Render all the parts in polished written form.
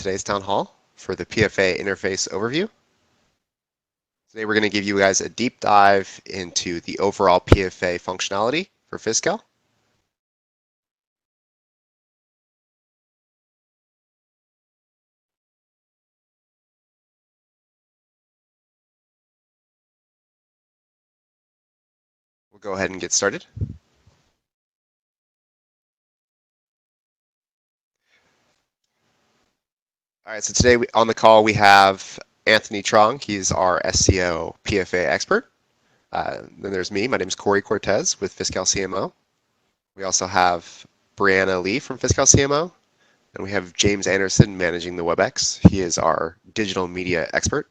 today's town hall for the PFA interface overview. Today we're going to give you guys a deep dive into the overall PFA functionality for Fiscal. We'll go ahead and get started. All right, so today on the call we have Anthony Trong. He's our SCO PFA expert. Then there's me. My name is Corey Cortez with Fiscal CMO. We also have Brianna Lee from Fiscal CMO. And we have James Anderson managing the WebEx. He is our digital media expert.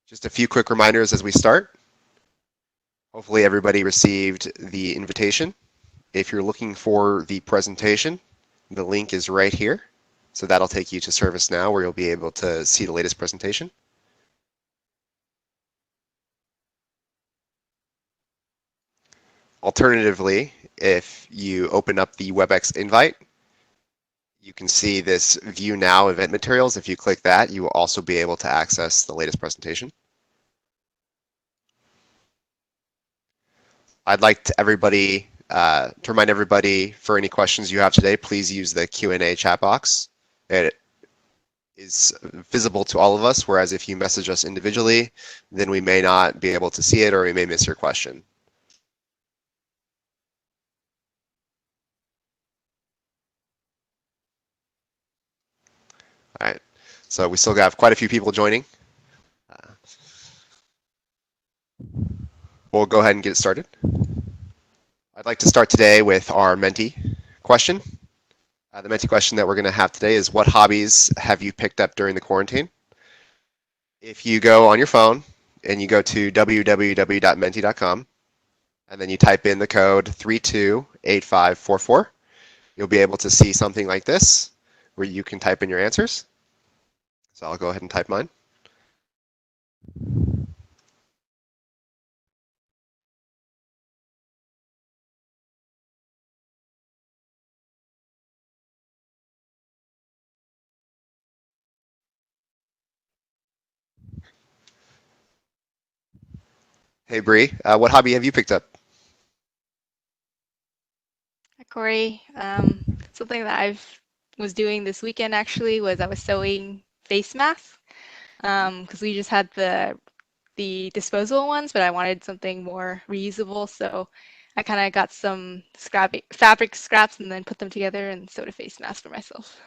Just a few quick reminders as we start. Hopefully everybody received the invitation. If you're looking for the presentation, the link is right here. So that'll take you to ServiceNow where you'll be able to see the latest presentation. Alternatively, if you open up the WebEx invite, you can see this View Now event materials. If you click that, you will also be able to access the latest presentation. I'd like to remind everybody, for any questions you have today, please use the Q&A chat box. It is visible to all of us, whereas if you message us individually, then we may not be able to see it or we may miss your question. All right, so we still have quite a few people joining. We'll go ahead and get started. I'd like to start today with our Menti question. The Menti question that we're going to have today is, what hobbies have you picked up during the quarantine? If you go on your phone and you go to www.menti.com and then you type in the code 328544, you'll be able to see something like this where you can type in your answers. So I'll go ahead and type mine. Hey Bree, what hobby have you picked up? Hi Corey. Something that I was doing this weekend actually was I was sewing face masks because we just had the disposable ones, but I wanted something more reusable, so I kind of got some fabric scraps and then put them together and sewed a face mask for myself.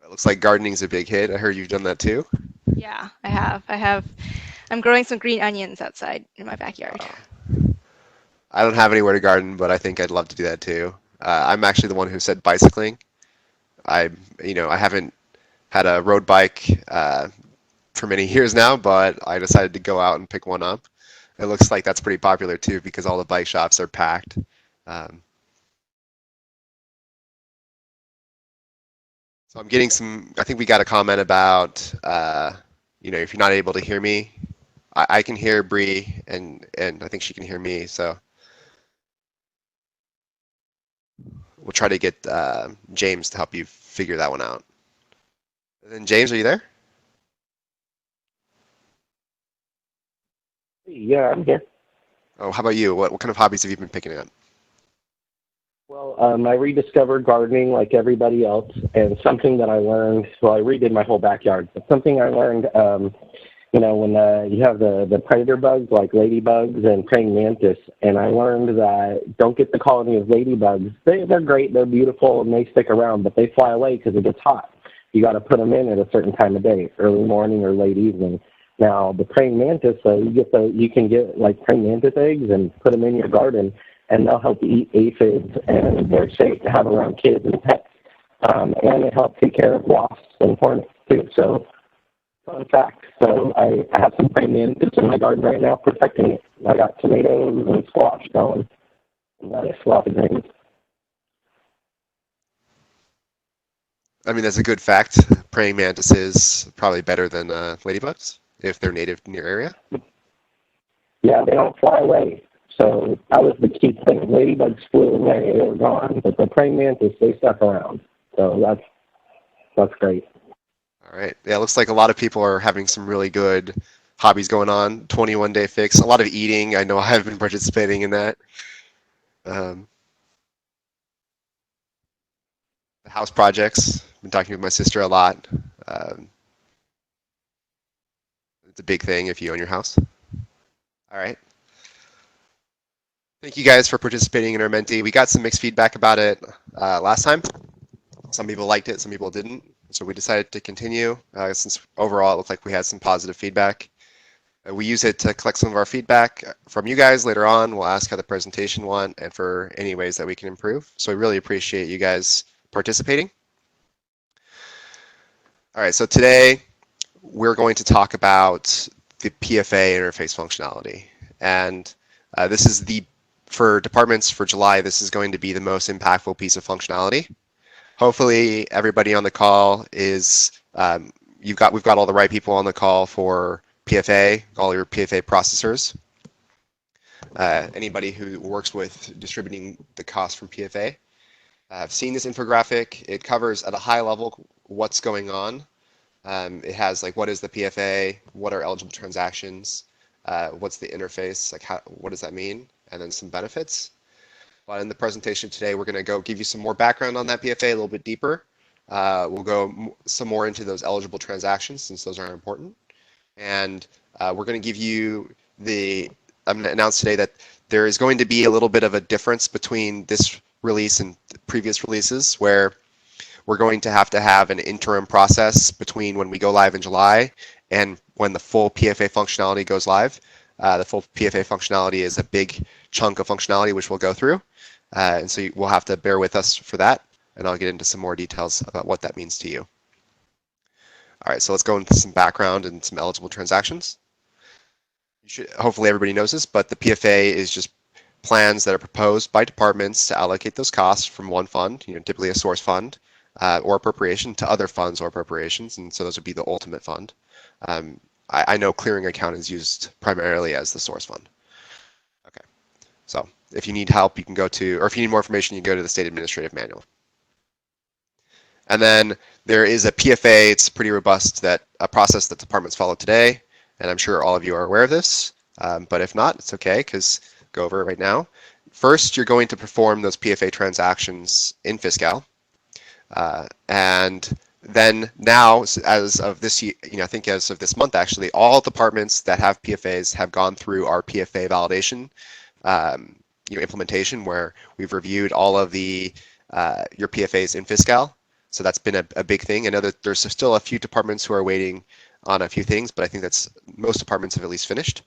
It looks like gardening's a big hit. I heard you've done that too. Yeah, I have. I'm growing some green onions outside in my backyard. I don't have anywhere to garden, but I think I'd love to do that too. I'm actually the one who said bicycling. I haven't had a road bike for many years now, but I decided to go out and pick one up. It looks like that's pretty popular too because all the bike shops are packed. So I'm getting some, I think we got a comment about, if you're not able to hear me, I can hear Bree and I think she can hear me. So we'll try to get James to help you figure that one out. And then James, are you there? Yeah, I'm here. Oh, how about you? What kind of hobbies have you been picking up? Well, I rediscovered gardening like everybody else, and something that I learned, well, I redid my whole backyard, but something I learned, when you have the predator bugs like ladybugs and praying mantis, and I learned that don't get the colony of ladybugs. They're great, they're beautiful, and they stick around, but they fly away because it gets hot. You got to put them in at a certain time of day, early morning or late evening. Now, the praying mantis, you can get like praying mantis eggs and put them in your garden, and they'll help eat aphids, and they're safe to have around kids and pets. And they help take care of wasps and hornets, too. So, fun fact. So, I have some praying mantis in my garden right now protecting it. I got tomatoes and squash going. And lettuce, lots of things. I mean, that's a good fact. Praying mantises probably better than ladybugs if they're native in your area. Yeah, they don't fly away. So that was the key thing. Ladybugs flew away, they were gone, but the praying mantis, they stuck around. So that's great. All right. Yeah, it looks like a lot of people are having some really good hobbies going on. 21-day fix, a lot of eating. I know I've been participating in that. The house projects. I've been talking with my sister a lot. Um, it's a big thing if you own your house. All right. Thank you guys for participating in our Menti. We got some mixed feedback about it last time. Some people liked it, some people didn't. So we decided to continue since overall it looked like we had some positive feedback. We use it to collect some of our feedback from you guys later on. We'll ask how the presentation went and for any ways that we can improve. So we really appreciate you guys participating. All right, so today we're going to talk about the PFA interface functionality. And this is for departments for July, this is going to be the most impactful piece of functionality. Hopefully everybody on the call is, we've got all the right people on the call for PFA, all your PFA processors. Anybody who works with distributing the cost from PFA. I've seen this infographic. It covers at a high level what's going on. It has like what is the PFA, what are eligible transactions, what's the interface, like what does that mean, and then some benefits. But in the presentation today, we're going to give you some more background on that PFA a little bit deeper. We'll go some more into those eligible transactions since those are important. And we're going to give you I'm going to announce today that there is going to be a little bit of a difference between this release and previous releases where we're going to have an interim process between when we go live in July and when the full PFA functionality goes live. The full PFA functionality is a big chunk of functionality which we'll go through. And so we'll have to bear with us for that. And I'll get into some more details about what that means to you. All right, so let's go into some background and some eligible transactions. Hopefully everybody knows this, but the PFA is just plans that are proposed by departments to allocate those costs from one fund, typically a source fund, or appropriation to other funds or appropriations, and so those would be the ultimate fund. I know clearing account is used primarily as the source fund. Okay, so if you need help, you can go to, or if you need more information, you can go to the State Administrative Manual. And then there is a PFA, it's pretty robust, a process that departments follow today, and I'm sure all of you are aware of this, but if not, it's okay, because go over it right now. First, you're going to perform those PFA transactions in Fiscal. And then now, as of this year, I think as of this month actually, all departments that have PFAs have gone through our PFA validation implementation where we've reviewed all of your PFAs in Fiscal. So that's been a big thing. I know that there's still a few departments who are waiting on a few things, but I think most departments have at least finished.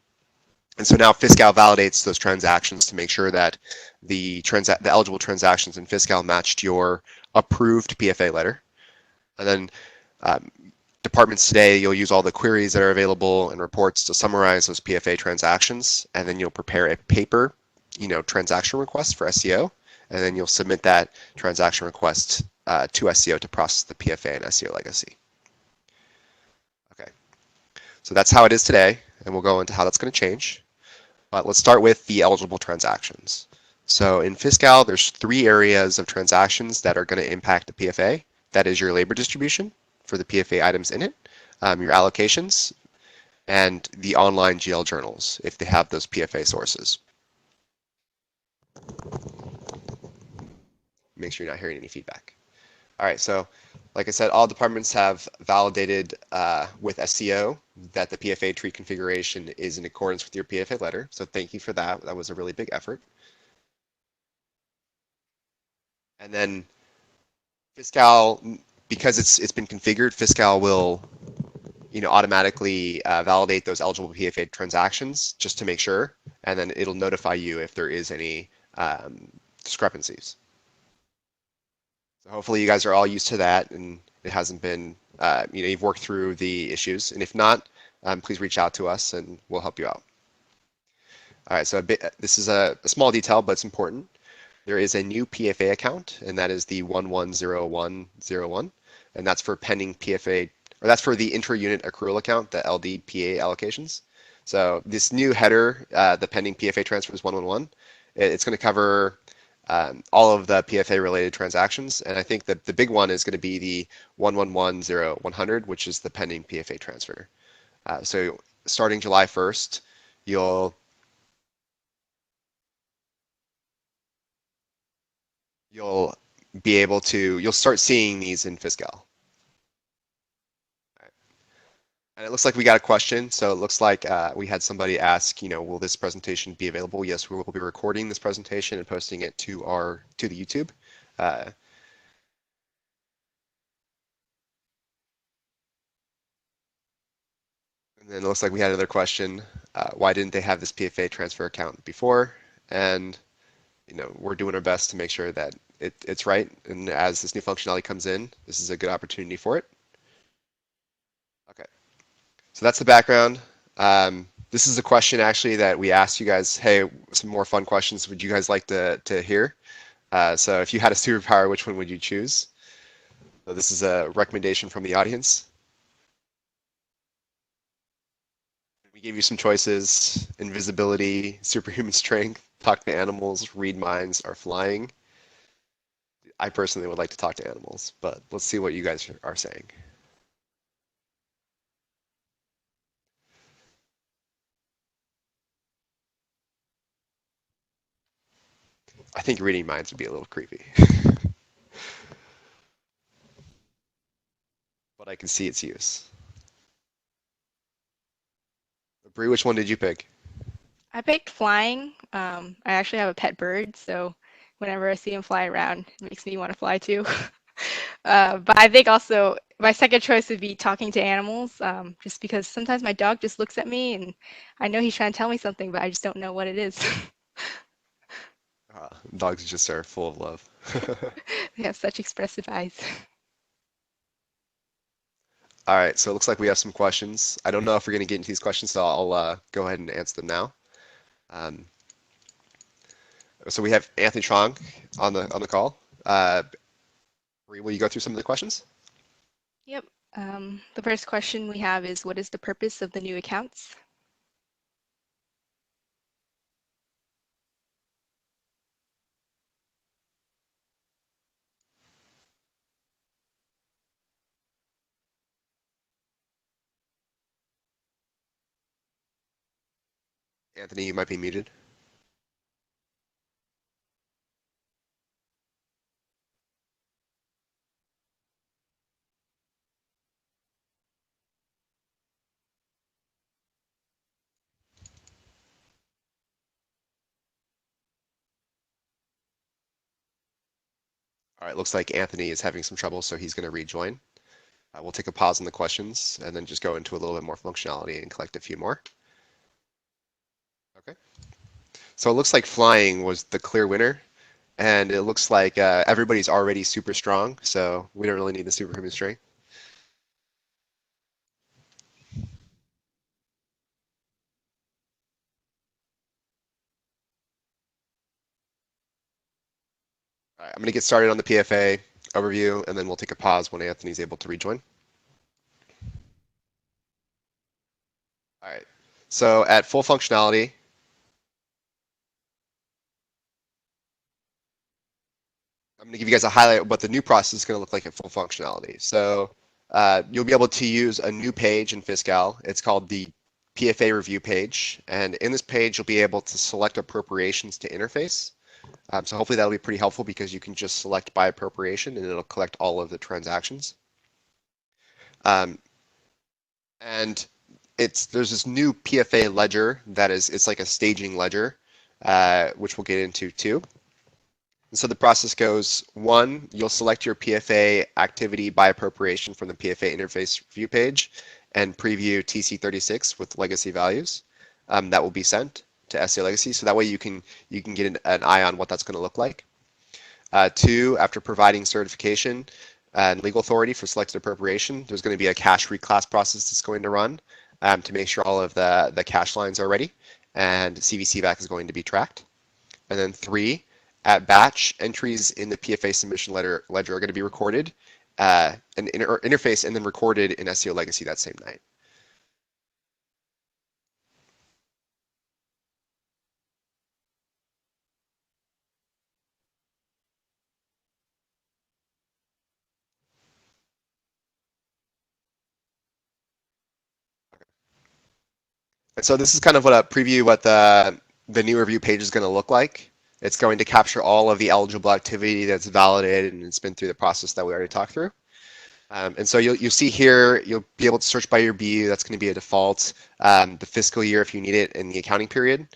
And so now Fiscal validates those transactions to make sure that the eligible transactions in Fiscal matched your approved PFA letter. And then departments today, you'll use all the queries that are available and reports to summarize those PFA transactions, and then you'll prepare a paper, transaction request for SEO, and then you'll submit that transaction request to SEO to process the PFA and SEO legacy. Okay, so that's how it is today, and we'll go into how that's going to change. But let's start with the eligible transactions. So in Fiscal, there's 3 areas of transactions that are going to impact the PFA. That is your labor distribution for the PFA items in it, your allocations, and the online GL journals if they have those PFA sources. Make sure you're not hearing any feedback. All right, so like I said, all departments have validated with SEO that the PFA tree configuration is in accordance with your PFA letter. So thank you for that. That was a really big effort. And then Fiscal, because it's been configured, Fiscal will automatically validate those eligible PFA transactions just to make sure, and then it'll notify you if there is any discrepancies. So hopefully you guys are all used to that and it hasn't been, you've worked through the issues. And if not, please reach out to us and we'll help you out. All right, so this is a small detail, but it's important. There is a new PFA account, and that is the 110101, and that's for pending PFA, or that's for the intra-unit accrual account, the LDPA allocations. So this new header, the pending PFA transfers 111, it's going to cover all of the PFA related transactions. And I think that the big one is going to be the 1110100, which is the pending PFA transfer. So starting July 1st, you'll be able to, you'll start seeing these in Fiscal. And it looks like we got a question. So it looks like we had somebody ask, will this presentation be available? Yes, we will be recording this presentation and posting it to the YouTube. Uh, and then it looks like we had another question. Why didn't they have this PFA transfer account before? And we're doing our best to make sure that it's right. And as this new functionality comes in, this is a good opportunity for it. Okay. So that's the background. This is a question actually that we asked you guys, hey, some more fun questions would you guys like to hear? So if you had a superpower, which one would you choose? So this is a recommendation from the audience. We gave you some choices: invisibility, superhuman strength, talk to animals, read minds, or flying. I personally would like to talk to animals, but let's see what you guys are saying. I think reading minds would be a little creepy. But I can see its use. Bree, which one did you pick? I picked flying. I actually have a pet bird, so whenever I see him fly around, it makes me want to fly too. But I think also my second choice would be talking to animals, just because sometimes my dog just looks at me and I know he's trying to tell me something, but I just don't know what it is. Dogs just are full of love. They have such expressive eyes. All right, so it looks like we have some questions. I don't know if we're going to get into these questions, so I'll go ahead and answer them now. So we have Anthony Trong on the call. Bree, will you go through some of the questions? Yep. The first question we have is, what is the purpose of the new accounts? Anthony, you might be muted. All right, looks like Anthony is having some trouble, so he's going to rejoin. We'll take a pause on the questions and then just go into a little bit more functionality and collect a few more. Okay. So it looks like flying was the clear winner, and it looks like everybody's already super strong, so we don't really need the superhuman strength. All right, I'm going to get started on the PFA overview, and then we'll take a pause when Anthony's able to rejoin. All right. So at full functionality, I'm going to give you guys a highlight of what the new process is going to look like at full functionality. So you'll be able to use a new page in Fiscal. It's called the PFA review page. And in this page, you'll be able to select appropriations to interface. So hopefully that'll be pretty helpful because you can just select by appropriation and it'll collect all of the transactions. And there's this new PFA ledger that it's like a staging ledger, which we'll get into too. And so the process goes: one, you'll select your PFA activity by appropriation from the PFA interface view page and preview TC36 with legacy values. That will be sent to SEO Legacy, so that way you can get an eye on what that's going to look like. Two, after providing certification and legal authority for selected appropriation, there's going to be a cache reclass process that's going to run to make sure all of the cache lines are ready, and CVCVAC is going to be tracked. And then three, at batch, entries in the PFA submission ledger are going to be recorded and interface and then recorded in SEO Legacy that same night. And so this is kind of what a preview what the new review page is going to look like. It's going to capture all of the eligible activity that's validated and it's been through the process that we already talked through. And so you'll see here, you'll be able to search by your BU. That's going to be a default, the fiscal year if you need it in the accounting period.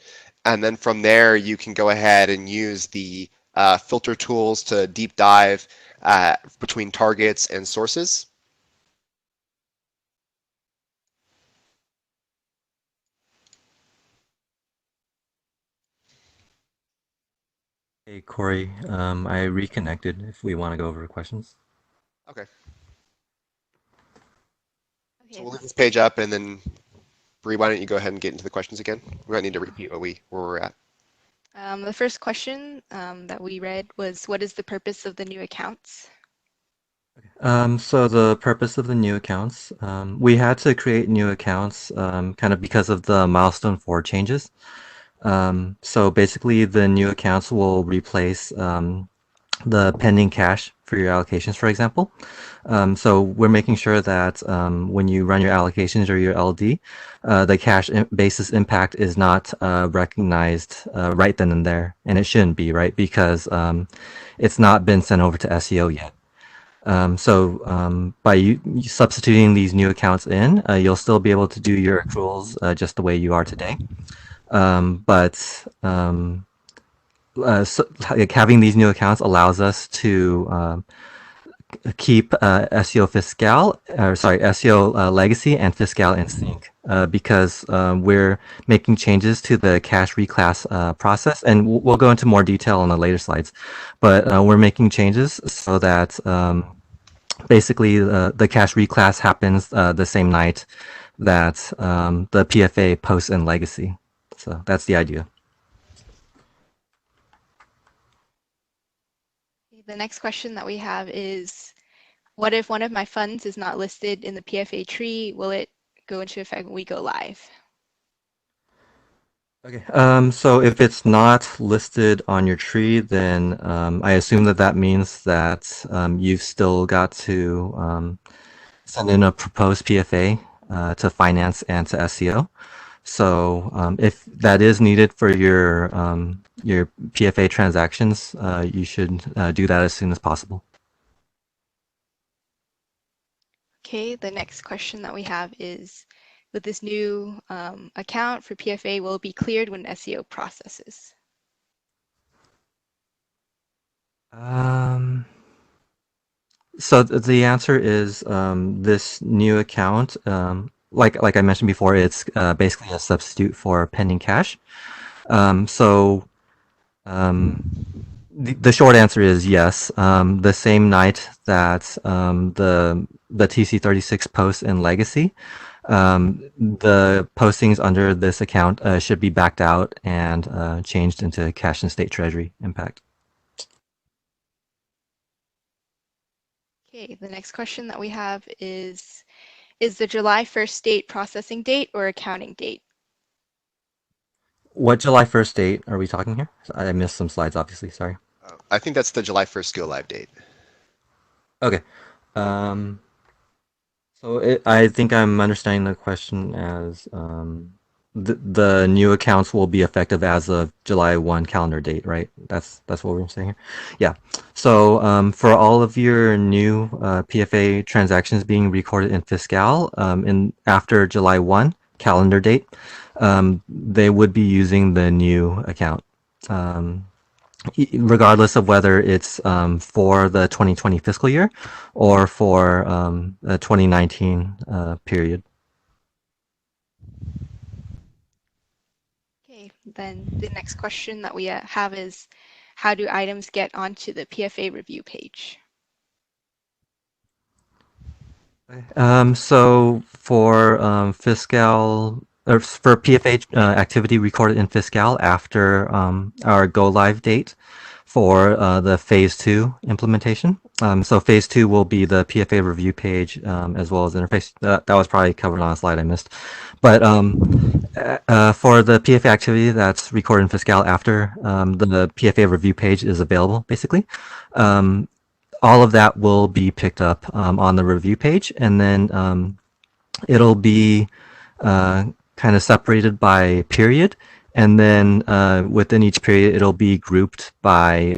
And then from there, you can go ahead and use the filter tools to deep dive between targets and sources. Hey, Corey, I reconnected if we want to go over questions. Okay. So Okay. we'll leave this page up, and then Bree, why don't you go ahead and get into the questions again? We might need to repeat where we're at. The first question that we read was, what is the purpose of the new accounts? So the purpose of the new accounts, we had to create new accounts kind of because of the milestone 4 changes. So basically the new accounts will replace the pending cash for your allocations, for example. So we're making sure that when you run your allocations or your LD, the cash basis impact is not recognized right then and there, and it shouldn't be, right? Because it's not been sent over to SEO yet. So by substituting these new accounts in, you'll still be able to do your accruals just the way you are today. So, like, having these new accounts allows us to keep SEO fiscal, or sorry, SEO legacy and fiscal in sync because we're making changes to the cache reclass process, and we'll go into more detail on the later slides. But we're making changes so that basically the cache reclass happens the same night that the PFA posts in legacy. So that's the idea. The next question that we have is, what if one of my funds is not listed in the PFA tree? Will it go into effect when we go live? Okay. So if it's not listed on your tree, then I assume that that means that you've still got to send in a proposed PFA to finance and to SEO. So if that is needed for your PFA transactions, you should do that as soon as possible. Okay, the next question that we have is, with this new account for PFA, will it be cleared when SEO processes? So the answer is this new account, like I mentioned before, it's basically a substitute for pending cache. So the short answer is yes. The same night that the TC36 posts in Legacy, the postings under this account should be backed out and changed into cache and state treasury impact. Okay, the next question that we have is the July 1st date processing date or accounting date? What July 1st date are we talking here? I missed some slides, obviously. Sorry. I think that's the July 1st go live date. Okay. So I think I'm understanding the question as the new accounts will be effective as of July 1 calendar date, right? That's what we're saying here. Yeah. So for all of your new PFA transactions being recorded in Fiscal in after July 1 calendar date, they would be using the new account. Regardless of whether it's for the 2020 fiscal year or for the 2019 period. Okay, then the next question that we have is, how do items get onto the PFA review page? So for Fiscal, or for PFA activity recorded in Fiscal after our go live date for the phase 2 implementation. So phase 2 will be the PFA review page as well as interface. That was probably covered on a slide I missed. But for the PFA activity that's recorded in Fiscal after the PFA review page is available, basically. All of that will be picked up on the review page, and then it'll be kind kind of separated by period, and then within each period it'll be grouped by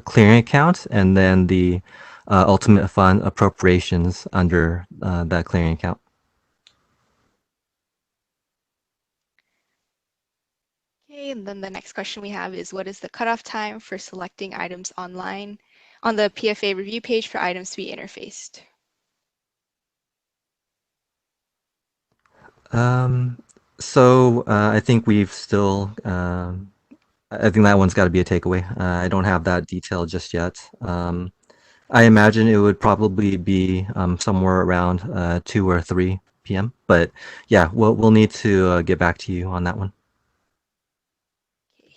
clearing account, and then the ultimate fund appropriations under that clearing account. Okay, and then the next question we have is, what is the cutoff time for selecting items online on the PFA review page for items to be interfaced? So I think we've still, I think that one's got to be a takeaway. I don't have that detail just yet. I imagine it would probably be somewhere around 2 or 3 p.m. But yeah, we'll need to get back to you on that one. Okay.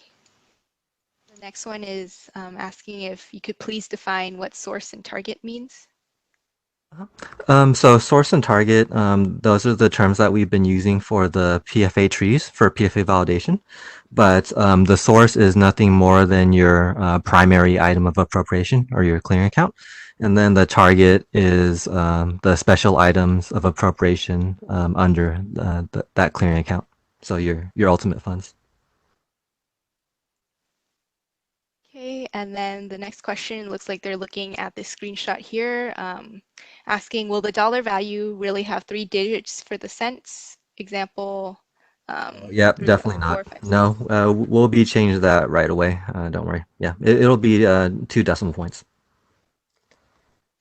The next one is asking if you could please define what source and target means. So source and target, those are the terms that we've been using for the PFA trees for PFA validation. But the source is nothing more than your primary item of appropriation or your clearing account. And then the target is the special items of appropriation under that clearing account. So your ultimate funds. Okay, and then the next question looks like they're looking at this screenshot here, asking, will the dollar value really have 3 digits for the cents? Example, Yep, 3, definitely 4, not. 5, 6. No, we'll be changing that right away. Don't worry. Yeah, it'll be 2 decimal points.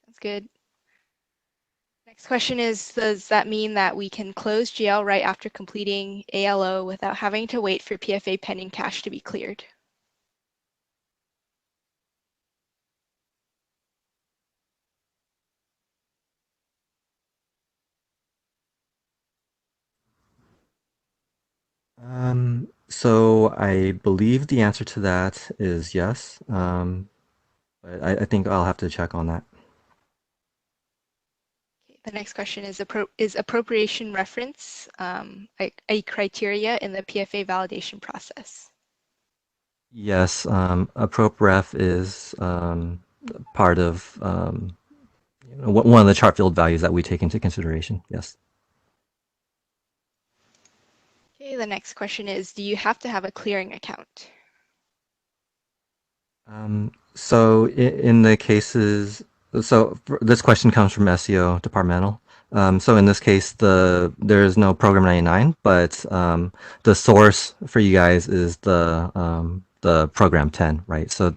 That's good. Next question is, does that mean that we can close GL right after completing ALO without having to wait for PFA pending cash to be cleared? So I believe the answer to that is yes. But I think I'll have to check on that. Okay, the next question is appropriation reference a criteria in the PFA validation process? Yes, appropref is part of one of the chart field values that we take into consideration. Yes. Okay, the next question is, do you have to have a clearing account? So in the cases, so this question comes from SEO departmental. So in this case, there is no program 99, but the source for you guys is the program 10, right? So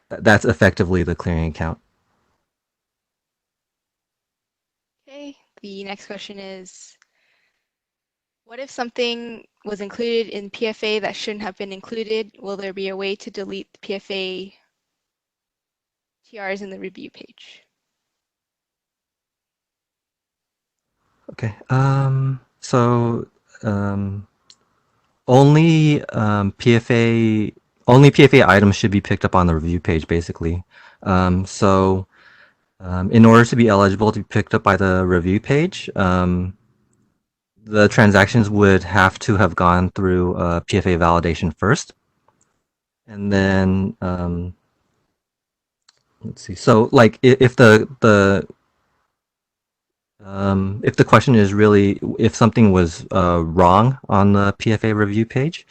that's effectively the clearing account. Okay, the next question is, what if something was included in PFA that shouldn't have been included? Will there be a way to delete the PFA TRs in the review page? Okay. So only PFA items should be picked up on the review page, basically. So in order to be eligible to be picked up by the review page, the transactions would have to have gone through PFA validation first, and then let's see. So like if the question is really if something was wrong on the PFA review page,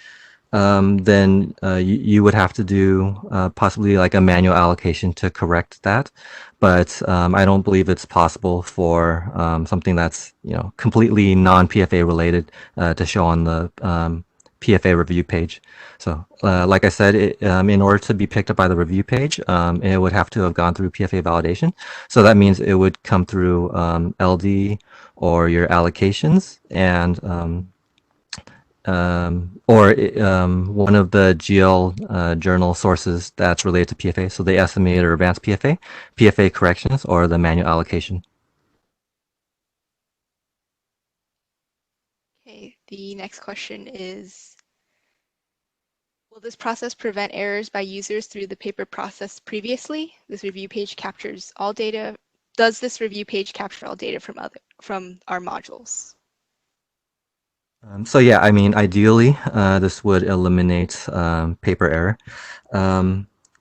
then you would have to do possibly like a manual allocation to correct that. But I don't believe it's possible for something that's completely non-PFA related to show on the PFA review page. So like I said, in order to be picked up by the review page, it would have to have gone through PFA validation. So that means it would come through LD or your allocations and or one of the GL journal sources that's related to PFA. So the estimated or advanced PFA, PFA corrections, or the manual allocation. Okay, the next question is, will this process prevent errors by users through the paper process previously? This review page captures all data. Does this review page capture all data from our modules? So yeah, I mean, ideally, this would eliminate paper error.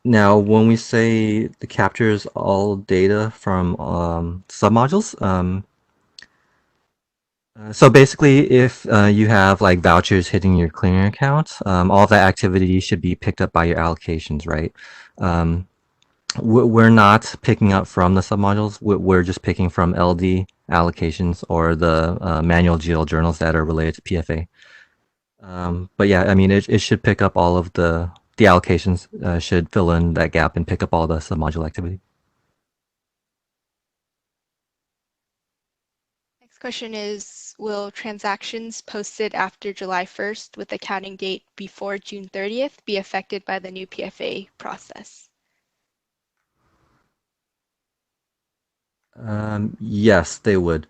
Now, when we say it captures all data from submodules, So basically, if you have like vouchers hitting your clearing account, all of that activity should be picked up by your allocations, right? Um, we're not picking up from the submodules. We're just picking from LD allocations or the manual GL journals that are related to PFA. But yeah, I mean, it should pick up all of the allocations, should fill in that gap and pick up all the submodule activity. Next question is, will transactions posted after July 1st with accounting date before June 30th be affected by the new PFA process? Yes, they would.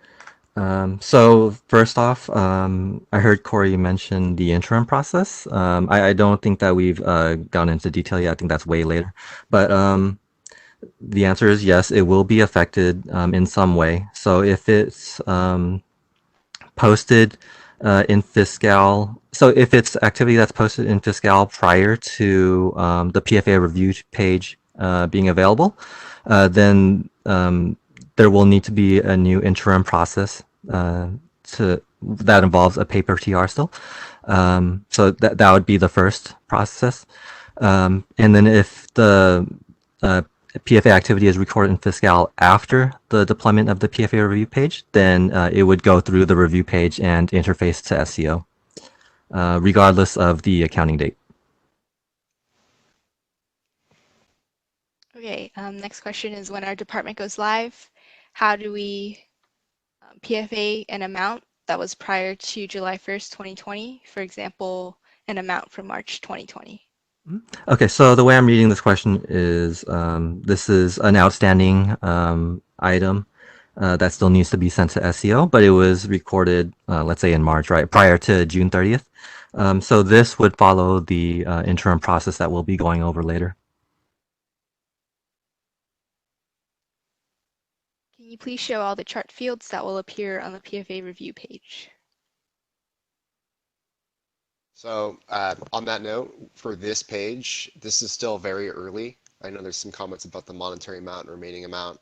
So first off, I heard Corey mention the interim process. I don't think that we've gone into detail yet. I think that's way later. But the answer is yes, it will be affected in some way. So if it's posted in Fiscal. So if it's activity that's posted in Fiscal prior to the PFA review page being available, then there will need to be a new interim process that involves a paper TR still. So that would be the first process. And then if the PFA activity is recorded in Fiscal after the deployment of the PFA review page, then it would go through the review page and interface to SEO, regardless of the accounting date. Okay, next question is, when our department goes live, how do we PFA an amount that was prior to July 1st, 2020? For example, an amount from March 2020. Okay, so the way I'm reading this question is this is an outstanding item that still needs to be sent to SEO, but it was recorded, let's say in March, right, prior to June 30th. So this would follow the interim process that we'll be going over later. Can you please show all the chart fields that will appear on the PFA review page? So on that note, for this page, this is still very early. I know there's some comments about the monetary amount and remaining amount.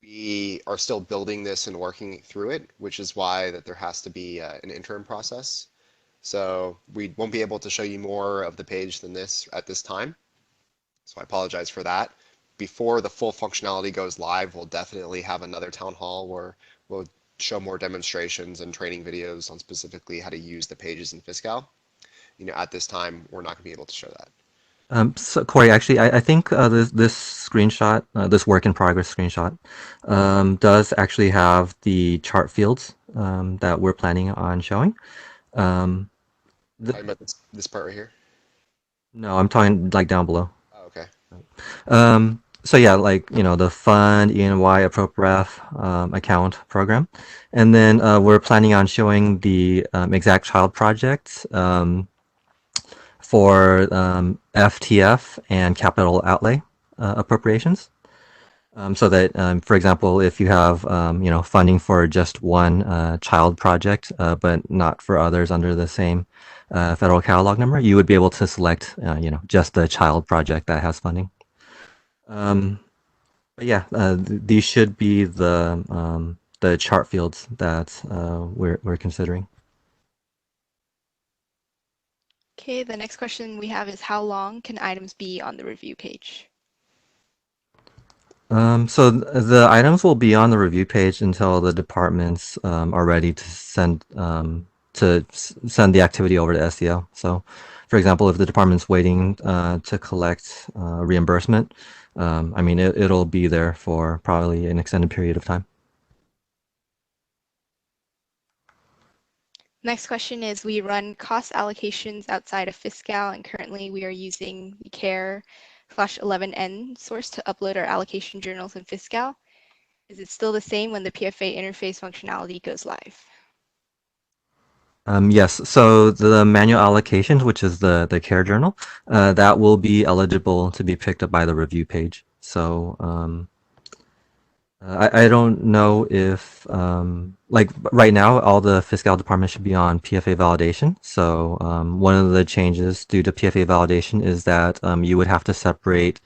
We are still building this and working through it, which is why that there has to be an interim process. So we won't be able to show you more of the page than this at this time. So I apologize for that. Before the full functionality goes live, we'll definitely have another town hall where we'll show more demonstrations and training videos on specifically how to use the pages in Fiscal. You know, at this time, we're not going to be able to show that. So Corey, actually, I think this screenshot, this work in progress screenshot, does actually have the chart fields that we're planning on showing. Talking about this part right here? No, I'm talking like down below. Oh, okay. So yeah, like, you know, the fund ENY appropriate account program. And then we're planning on showing the exact child project for FTF and capital outlay appropriations. So that, for example, if you have, you know, funding for just one child project, but not for others under the same federal catalog number, you would be able to select, you know, just the child project that has funding. But yeah, these should be the chart fields that we're considering. Okay, the next question we have is, how long can items be on the review page? So the items will be on the review page until the departments are ready to send the activity over to SEO. So, for example, if the department's waiting to collect reimbursement, I mean, it'll be there for probably an extended period of time. Next question is, we run cost allocations outside of Fiscal, and currently we are using the care/11n source to upload our allocation journals in Fiscal. Is it still the same when the PFA interface functionality goes live? Yes, so the manual allocations, which is the care journal, that will be eligible to be picked up by the review page. So I don't know if, like right now, all the Fiscal departments should be on PFA validation. So one of the changes due to PFA validation is that you would have to separate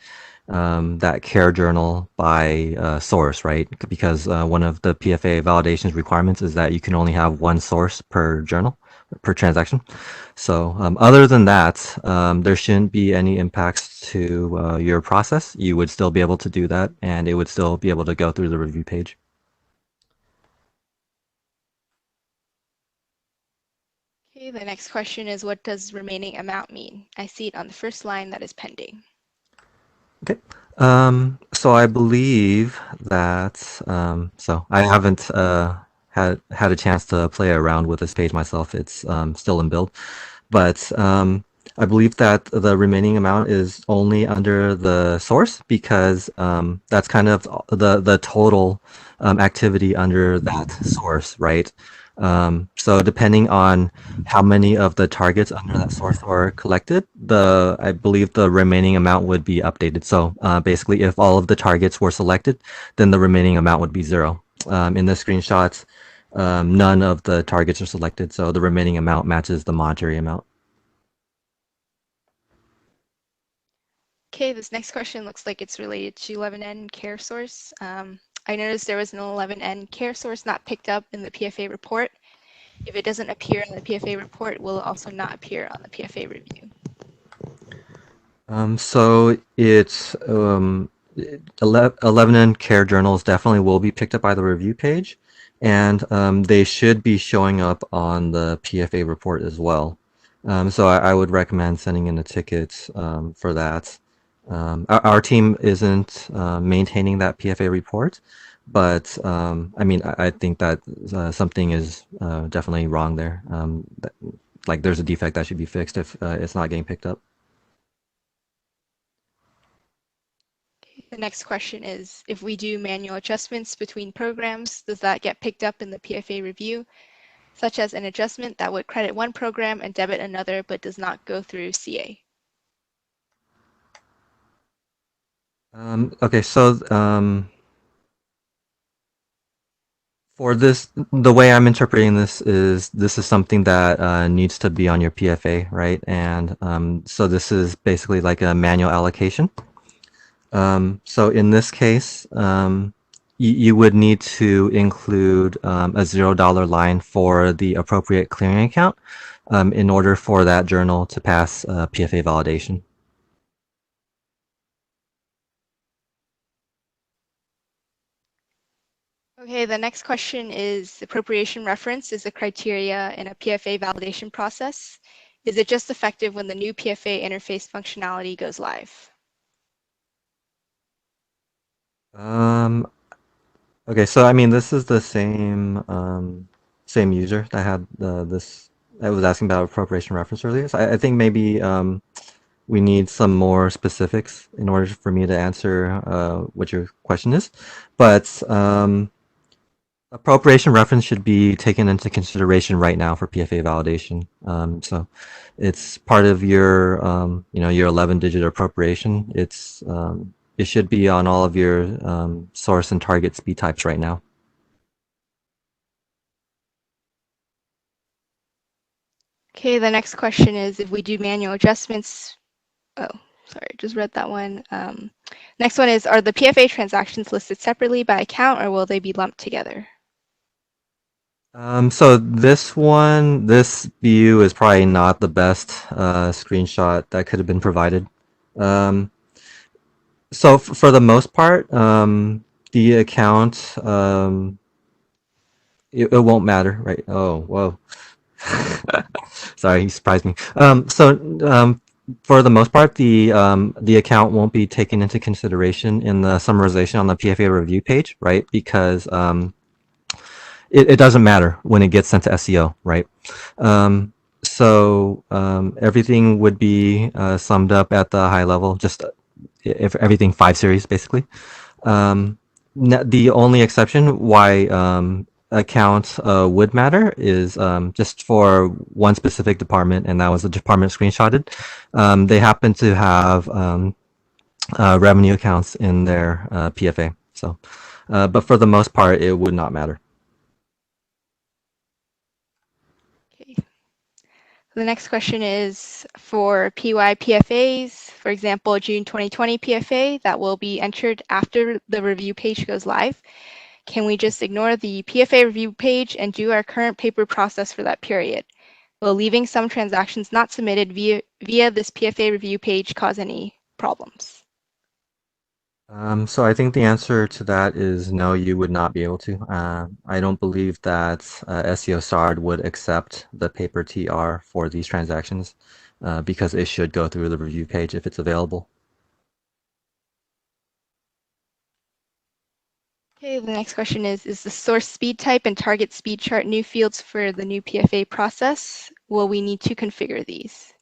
that care journal by source, right? Because one of the PFA validations requirements is that you can only have one source per journal, per transaction. So other than that, there shouldn't be any impacts to your process. You would still be able to do that, and it would still be able to go through the review page. Okay, the next question is, what does remaining amount mean? I see it on the first line that is pending. Okay. So I believe that so I haven't had a chance to play around with this page myself. It's still in build, but I believe that the remaining amount is only under the source because that's kind of the total activity under that source, right? So depending on how many of the targets under that source are collected, I believe the remaining amount would be updated. So basically, if all of the targets were selected, then the remaining amount would be 0. In the screenshots, none of the targets are selected, so the remaining amount matches the monetary amount. Okay, this next question looks like it's related to 11N care source. I noticed there was an 11N care source not picked up in the PFA report. If it doesn't appear in the PFA report, will it also not appear on the PFA review? So it's 11N care journals definitely will be picked up by the review page, and they should be showing up on the PFA report as well. So I would recommend sending in a ticket for that. Our team isn't maintaining that PFA report, but I mean, I think that something is definitely wrong there. Like there's a defect that should be fixed if it's not getting picked up. The next question is, if we do manual adjustments between programs, does that get picked up in the PFA review, such as an adjustment that would credit one program and debit another, but does not go through CA? Okay, so for this, the way I'm interpreting this is something that needs to be on your PFA, right? And so this is basically like a manual allocation. So in this case, you would need to include a $0 line for the appropriate clearing account in order for that journal to pass PFA validation. Okay, the next question is, appropriation reference is a criteria in a PFA validation process. Is it just effective when the new PFA interface functionality goes live? Okay, so I mean, this is the same user that had this. I was asking about appropriation reference earlier. So I think maybe we need some more specifics in order for me to answer what your question is. But appropriation reference should be taken into consideration right now for PFA validation. So it's part of your your 11-digit appropriation. It should be on all of your source and target speed types right now. Okay, the next question is, if we do manual adjustments, oh, sorry, just read that one. Next one is, are the PFA transactions listed separately by account, or will they be lumped together? So this view is probably not the best screenshot that could have been provided. So for the most part, the account, it won't matter, right? Oh, whoa. Sorry, he surprised me. For the most part, the account won't be taken into consideration in the summarization on the PFA review page, right? Because it doesn't matter when it gets sent to SEO, right? Everything would be summed up at the high level, just if everything 5 series basically. The only exception why account would matter is just for one specific department, and that was the department screenshotted. They happen to have revenue accounts in their PFA. So, but for the most part, it would not matter. Okay. The next question is for PY PFAs, for example, June 2020 PFA that will be entered after the review page goes live. Can we just ignore the PFA review page and do our current paper process for that period? Will leaving some transactions not submitted via this PFA review page cause any problems? So I think the answer to that is no, you would not be able to. I don't believe that SEO SARD would accept the paper TR for these transactions because it should go through the review page if it's available. Okay, the next question is the source speed type and target speed chart new fields for the new PFA process? Will we need to configure these?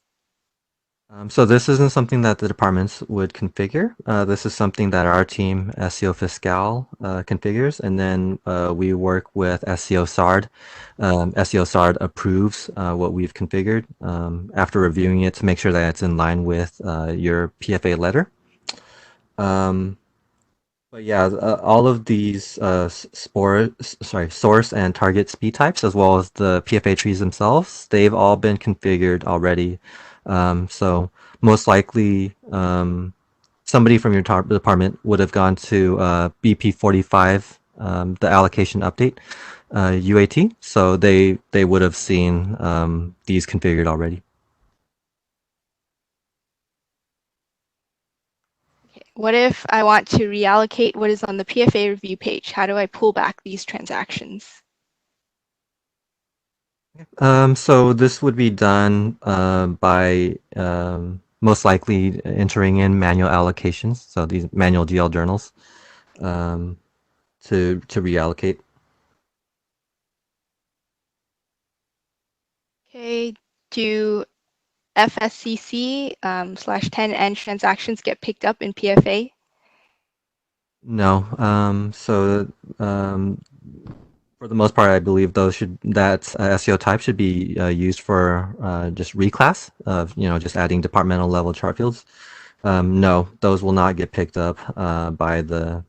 So this isn't something that the departments would configure. This is something that our team, SEO Fiscal, configures, and then we work with SEO SARD. SEO SARD approves what we've configured after reviewing it to make sure that it's in line with your PFA letter. But yeah, all of these source and target speed types, as well as the PFA trees themselves, they've all been configured already. So most likely, somebody from your department would have gone to BP45, the allocation update, UAT. So they would have seen these configured already. What if I want to reallocate what is on the PFA review page? How do I pull back these transactions? So this would be done by most likely entering in manual allocations, so these manual GL journals to reallocate. Okay, do FSCC / 10N transactions get picked up in PFA? No. For the most part, I believe that SEO type should be used for just reclass of just adding departmental level chart fields. No, those will not get picked up by the.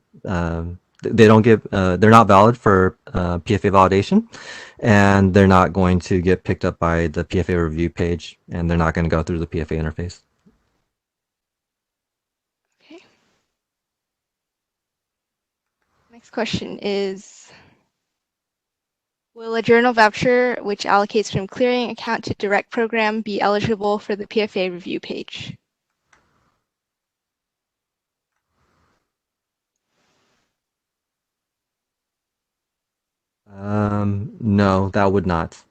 They don't give. They're not valid for PFA validation, and they're not going to get picked up by the PFA review page, and they're not going to go through the PFA interface. Okay. Next question is, will a journal voucher which allocates from clearing account to direct program be eligible for the PFA review page? No, that would not.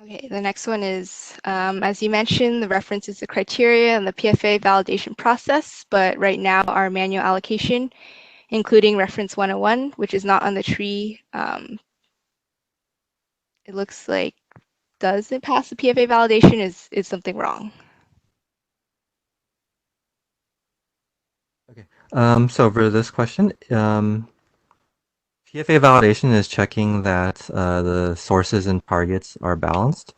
Okay, the next one is, as you mentioned, the reference is the criteria and the PFA validation process, but right now our manual allocation, including reference 101, which is not on the tree, it looks like doesn't pass the PFA validation. Is something wrong? Okay. So for this question, PFA validation is checking that the sources and targets are balanced.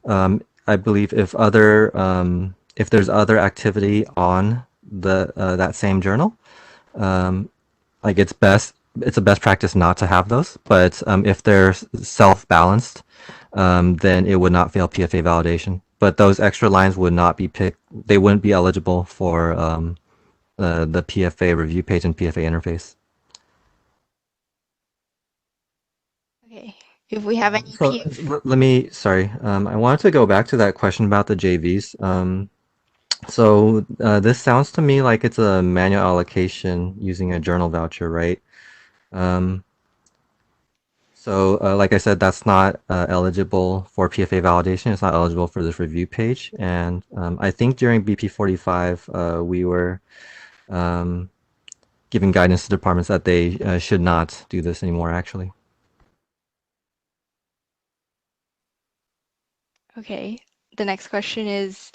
I believe if there's other activity on that same journal, like it's a best practice not to have those. But if they're self-balanced, then it would not fail PFA validation. But those extra lines would not be picked. They wouldn't be eligible for the PFA review page and PFA interface. Okay. If we have any So let me, sorry, I wanted to go back to that question about the JVs. So this sounds to me like it's a manual allocation using a journal voucher, right? Like I said, that's not eligible for PFA validation. It's not eligible for this review page. And I think during BP45, we were giving guidance to departments that they should not do this anymore, actually. Okay. The next question is,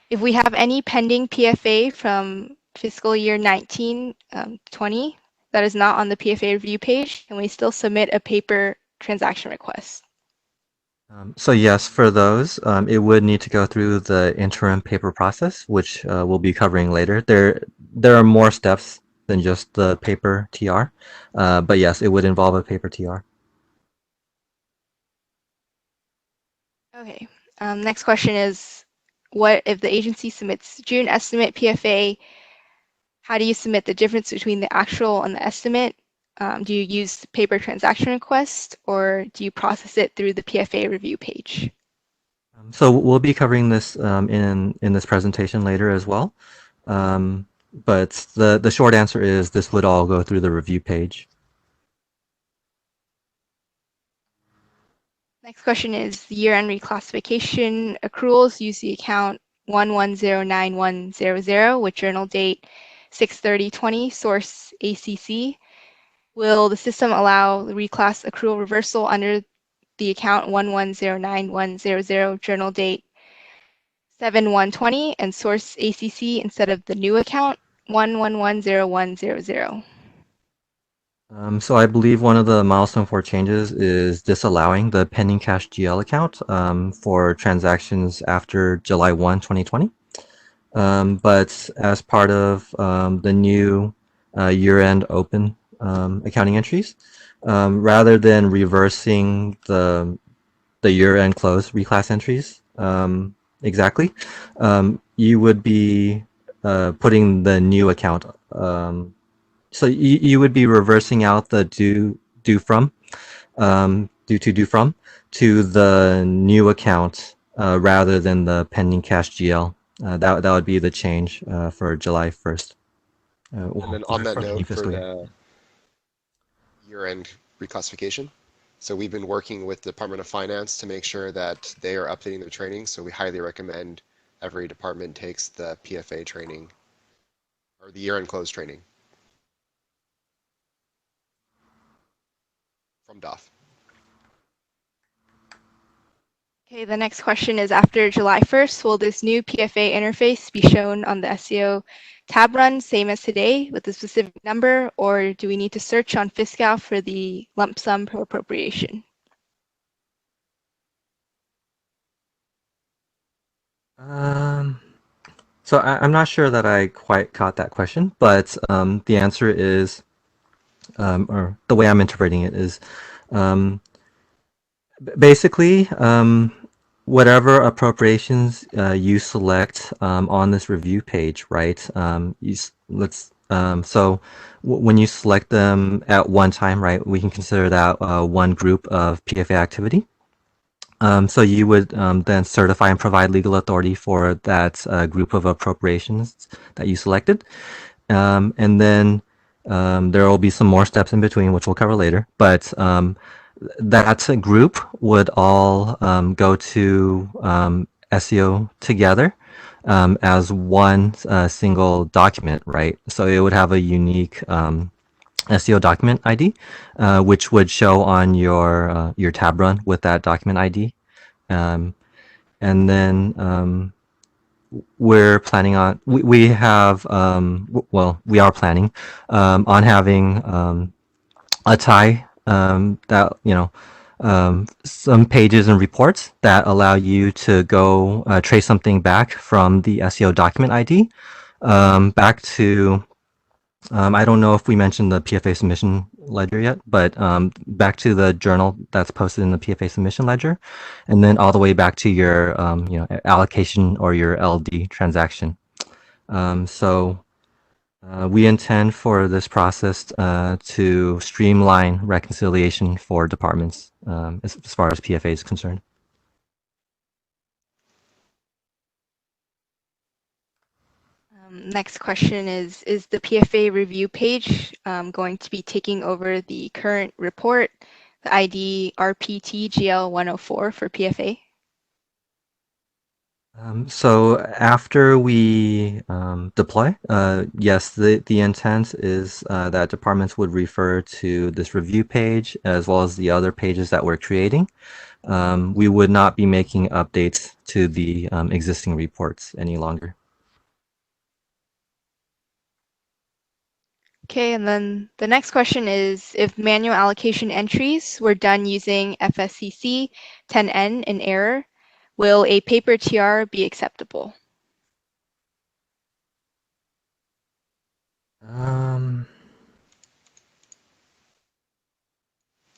if we have any pending PFA from fiscal year 19-20 that is not on the PFA review page, can we still submit a paper transaction request? So yes, for those, it would need to go through the interim paper process, which we'll be covering later. There are more steps than just the paper TR, but yes, it would involve a paper TR. Okay. Next question is, what if the agency submits June estimate PFA? How do you submit the difference between the actual and the estimate? Do you use paper transaction request or do you process it through the PFA review page? So we'll be covering this in this presentation later as well. But the short answer is this would all go through the review page. Next question is year-end reclassification accruals use the account 11091100 with journal date 6/30/20, source ACC. Will the system allow the reclass accrual reversal under the account 11091100 journal date 7/1/20 and source ACC instead of the new account 11101100? So I believe one of the milestone 4 changes is disallowing the pending cash GL account for transactions after July 1, 2020. But as part of the new year-end open accounting entries, rather than reversing the year-end close reclass entries exactly, you would be putting the new account. So you would be reversing out the due from due from to the new account rather than the pending cash GL. That would be the change for July 1st. And then on that For the new note, for fiscal year. the year-end reclassification, so we've been working with the Department of Finance to make sure that they are updating their training. So we highly recommend every department takes the PFA training or the year-end close training from DOF. Okay, the next question is, after July 1st, will this new PFA interface be shown on the SEO tab run, same as today, with a specific number, or do we need to search on Fiscal for the lump sum per appropriation? So I'm not sure that I quite caught that question, but the answer is, or the way I'm interpreting it is, um, basically, whatever appropriations you select on this review page, right? So when you select them at one time, right, we can consider that one group of PFA activity. So you would then certify and provide legal authority for that group of appropriations that you selected. And then there will be some more steps in between, which we'll cover later. But that group would all go to SEO together as one single document, right? So it would have a unique SEO document ID, which would show on your tab run with that document ID. And then we're planning on we have we are planning on having a tie that some pages and reports that allow you to go trace something back from the SEO document ID back to I don't know if we mentioned the PFA submission ledger yet, but back to the journal that's posted in the PFA submission ledger, and then all the way back to your allocation or your LD transaction. So we intend for this process to streamline reconciliation for departments as far as PFA is concerned. Next question is the PFA review page going to be taking over the current report, the ID RPTGL104 for PFA? So after we deploy, yes, the intent is that departments would refer to this review page as well as the other pages that we're creating. We would not be making updates to the existing reports any longer. Okay, and then the next question is, if manual allocation entries were done using FSCC 10N in error, will a paper TR be acceptable?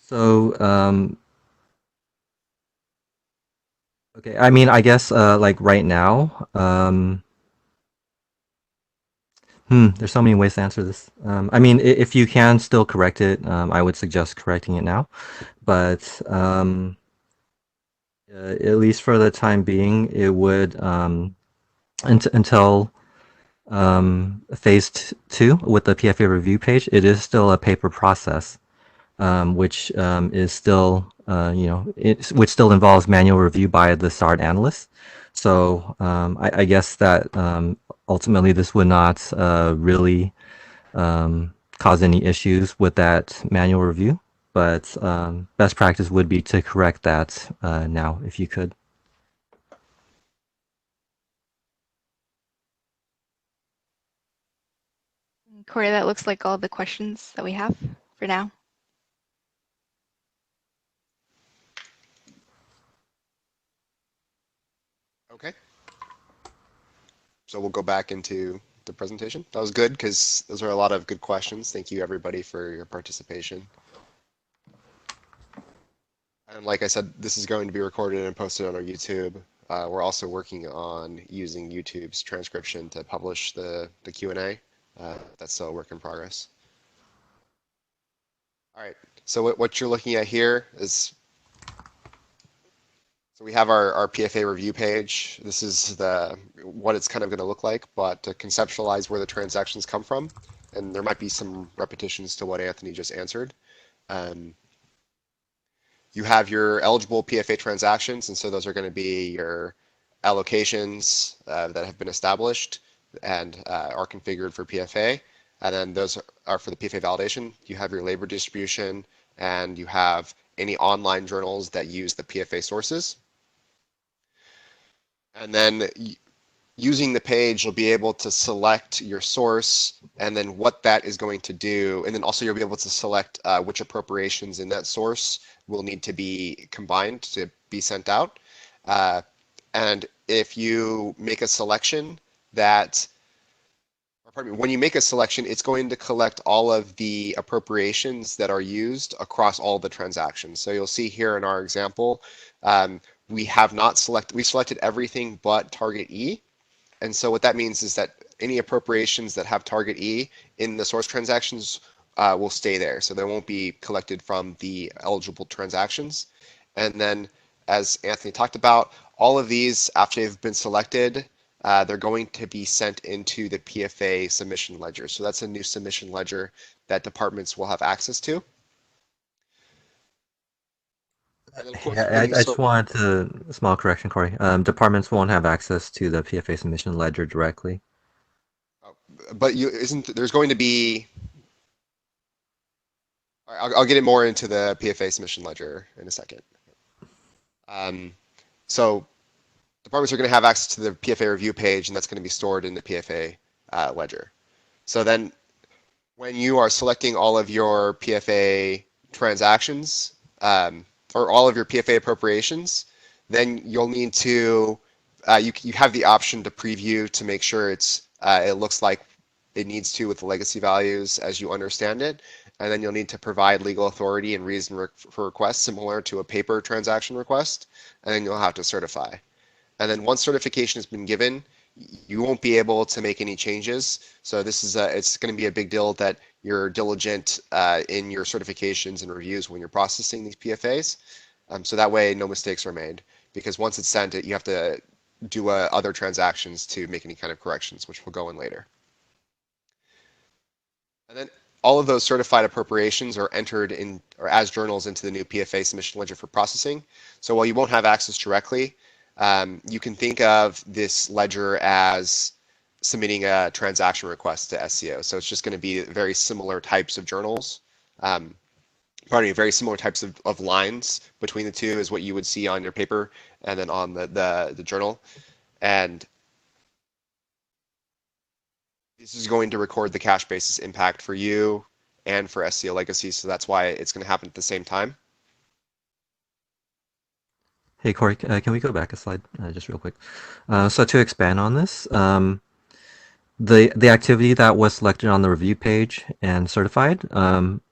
So Okay, I mean, I guess like right now, there's so many ways to answer this. I mean, if you can still correct it, I would suggest correcting it now. But at least for the time being, it would until phase 2 with the PFA review page, it is still a paper process, which is still, which still involves manual review by the SARD analyst. So I guess that ultimately this would not really cause any issues with that manual review. But best practice would be to correct that now, if you could. Corey, that looks like all the questions that we have for now. Okay. So we'll go back into the presentation. That was good because those are a lot of good questions. Thank you everybody for your participation. And like I said, this is going to be recorded and posted on our YouTube. We're also working on using YouTube's transcription to publish the Q&A. That's still a work in progress. All right, so what you're looking at here is, so we have our PFA review page. This is what it's kind of going to look like, but to conceptualize where the transactions come from, and there might be some repetitions to what Anthony just answered. You have your eligible PFA transactions, and so those are going to be your allocations that have been established and are configured for PFA. And then those are for the PFA validation. You have your labor distribution, and you have any online journals that use the PFA sources. And then using the page, you'll be able to select your source and then what that is going to do. And then also you'll be able to select which appropriations in that source will need to be combined to be sent out. And if you make a selection when you make a selection, it's going to collect all of the appropriations that are used across all the transactions. So you'll see here in our example, we selected everything but target E. And so what that means is that any appropriations that have target E in the source transactions will stay there. So they won't be collected from the eligible transactions. And then, as Anthony talked about, all of these, after they've been selected, they're going to be sent into the PFA submission ledger. So that's a new submission ledger that departments will have access to. And then, of course, Yeah, I just wanted to, small correction, Corey. Departments won't have access to the PFA submission ledger directly. But there's going to be, I'll get it more into the PFA submission ledger in a second. So departments are going to have access to the PFA review page, and that's going to be stored in the PFA ledger. So then when you are selecting all of your PFA transactions, or all of your PFA appropriations, then you'll need to, you have the option to preview to make sure it looks like it needs to with the legacy values as you understand it. And then you'll need to provide legal authority and reason for requests similar to a paper transaction request. And then you'll have to certify. And then once certification has been given, you won't be able to make any changes. So it's going to be a big deal that you're diligent in your certifications and reviews when you're processing these PFAs. So that way no mistakes are made. Because once it's sent, you have to do other transactions to make any kind of corrections, which we'll go in later. And then all of those certified appropriations are entered in or as journals into the new PFA submission ledger for processing. So while you won't have access directly, you can think of this ledger as submitting a transaction request to SCO. So it's just going to be very similar types of journals. Very similar types of lines between the two is what you would see on your paper and then on the journal. And this is going to record the cash basis impact for you and for SCO legacy. So that's why it's going to happen at the same time. Hey, Corey, can we go back a slide just real quick? So to expand on this, the activity that was selected on the review page and certified,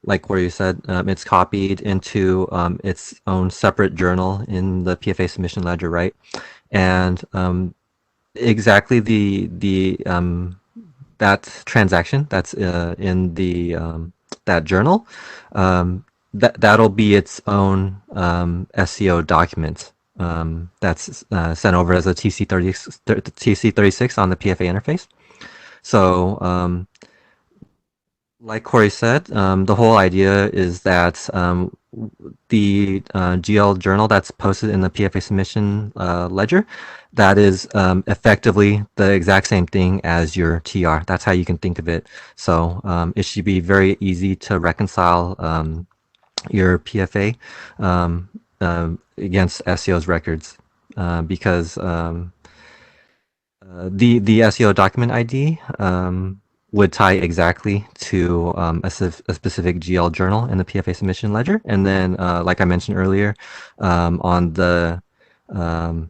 like where you said, it's copied into its own separate journal in the PFA submission ledger, right? And exactly the that transaction that's in the that journal, that'll be its own SEO document that's sent over as a TC36 on the PFA interface. So, like Corey said, the whole idea is that the GL journal that's posted in the PFA submission ledger, that is effectively the exact same thing as your TR. That's how you can think of it. So it should be very easy to reconcile your PFA against SEO's records because the SEO document ID would tie exactly to a specific GL journal in the PFA submission ledger. And then, like I mentioned earlier, on the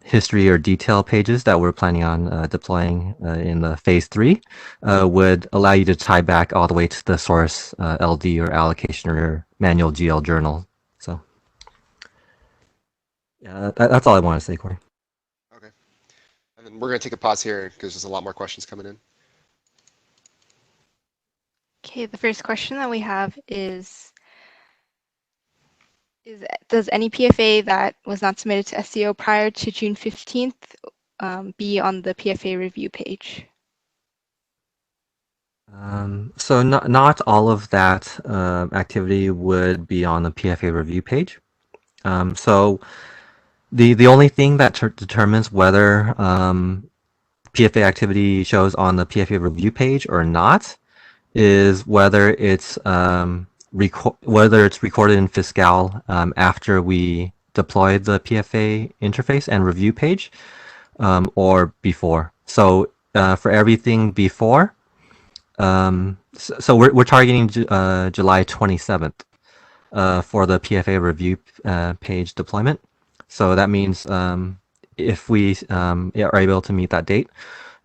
history or detail pages that we're planning on deploying in the phase 3 would allow you to tie back all the way to the source LD or allocation or manual GL journal. So yeah, that's all I want to say, Corey. Okay. And then we're going to take a pause here because there's a lot more questions coming in. Okay, the first question that we have is does any PFA that was not submitted to SEO prior to June 15th be on the PFA review page? So not all of that activity would be on the PFA review page. So the only thing that determines whether PFA activity shows on the PFA review page or not is whether it's recorded in Fiscal after we deploy the PFA interface and review page or before. So for everything before, so we're targeting July 27th for the PFA review page deployment. So that means if we are able to meet that date,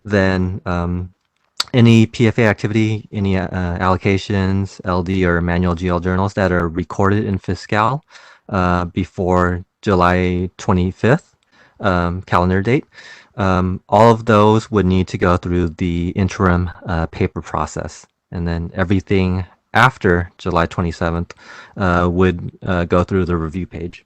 then any PFA activity, any allocations, LD or manual GL journals that are recorded in Fiscal before July 25th calendar date, all of those would need to go through the interim paper process. And then everything after July 27th would go through the review page.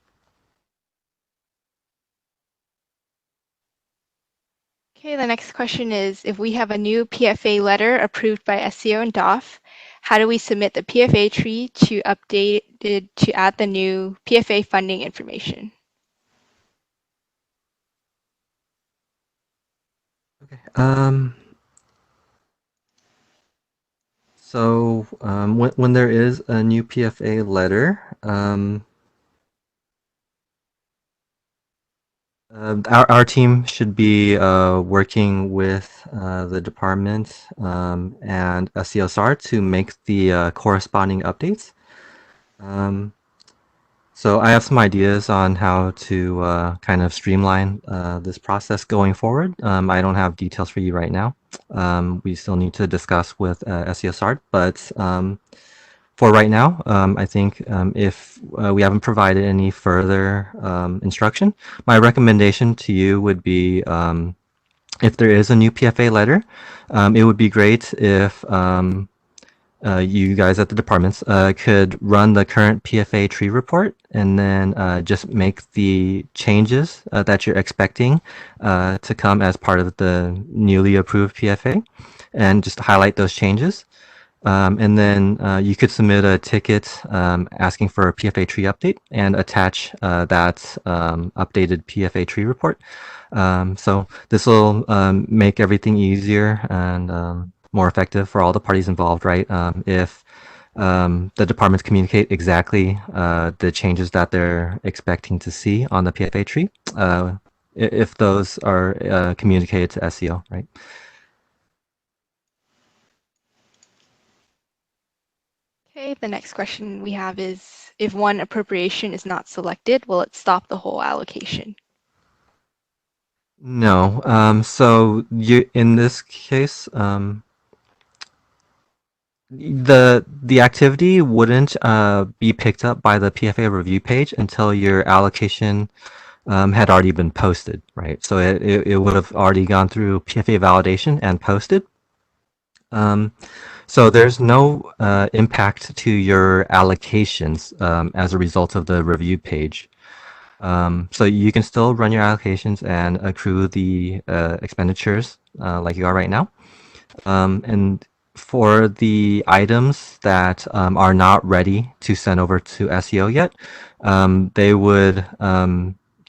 Okay, the next question is, if we have a new PFA letter approved by SEO and DOF, how do we submit the PFA tree to update it to add the new PFA funding information? Okay. So when there is a new PFA letter, our team should be working with the department and SEOSR to make the corresponding updates. So I have some ideas on how to kind of streamline this process going forward. I don't have details for you right now. We still need to discuss with SEOSR, but for right now, I think if we haven't provided any further instruction, my recommendation to you would be if there is a new PFA letter, it would be great if you guys at the departments could run the current PFA tree report and then just make the changes that you're expecting to come as part of the newly approved PFA and just highlight those changes. And then you could submit a ticket asking for a PFA tree update and attach that updated PFA tree report. So this will make everything easier and more effective for all the parties involved, right? If the departments communicate exactly the changes that they're expecting to see on the PFA tree, if those are communicated to SEO, right? Okay, the next question we have is, if one appropriation is not selected, will it stop the whole allocation? No. So you, in this case, The activity wouldn't be picked up by the PFA review page until your allocation had already been posted, right? So it would have already gone through PFA validation and posted. So there's no impact to your allocations as a result of the review page. So you can still run your allocations and accrue the expenditures like you are right now. And for the items that are not ready to send over to SEO yet,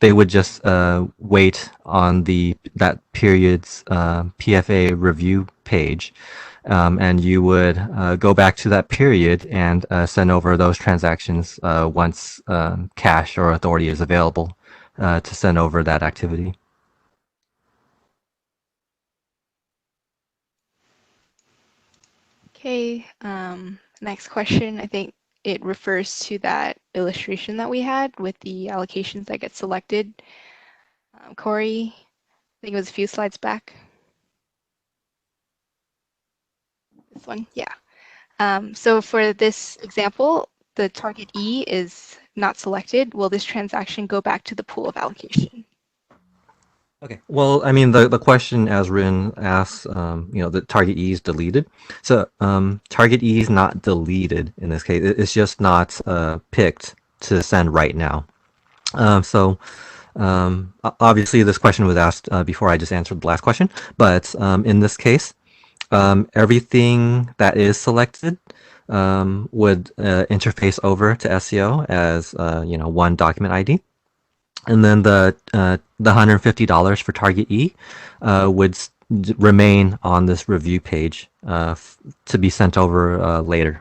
they would just wait on that period's PFA review page, and you would go back to that period and send over those transactions once cash or authority is available to send over that activity. Okay, next question. I think it refers to that illustration that we had with the allocations that get selected. Corey, I think it was a few slides back. This one, yeah. So for this example, the target E is not selected. Will this transaction go back to the pool of allocation? Okay. Well, I mean, the question as written asks, the target E is deleted. So target E is not deleted in this case. It's just not picked to send right now. Obviously, this question was asked before I just answered the last question. But in this case, everything that is selected would interface over to SEO as one document ID. And then the $150 for target E would remain on this review page to be sent over later.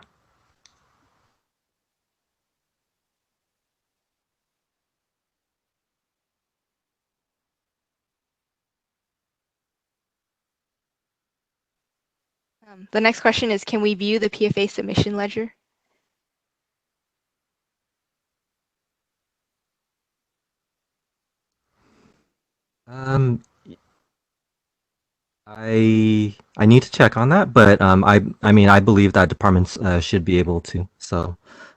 The next question is, can we view the PFA submission ledger? I need to check on that, but I mean I believe that departments should be able to. So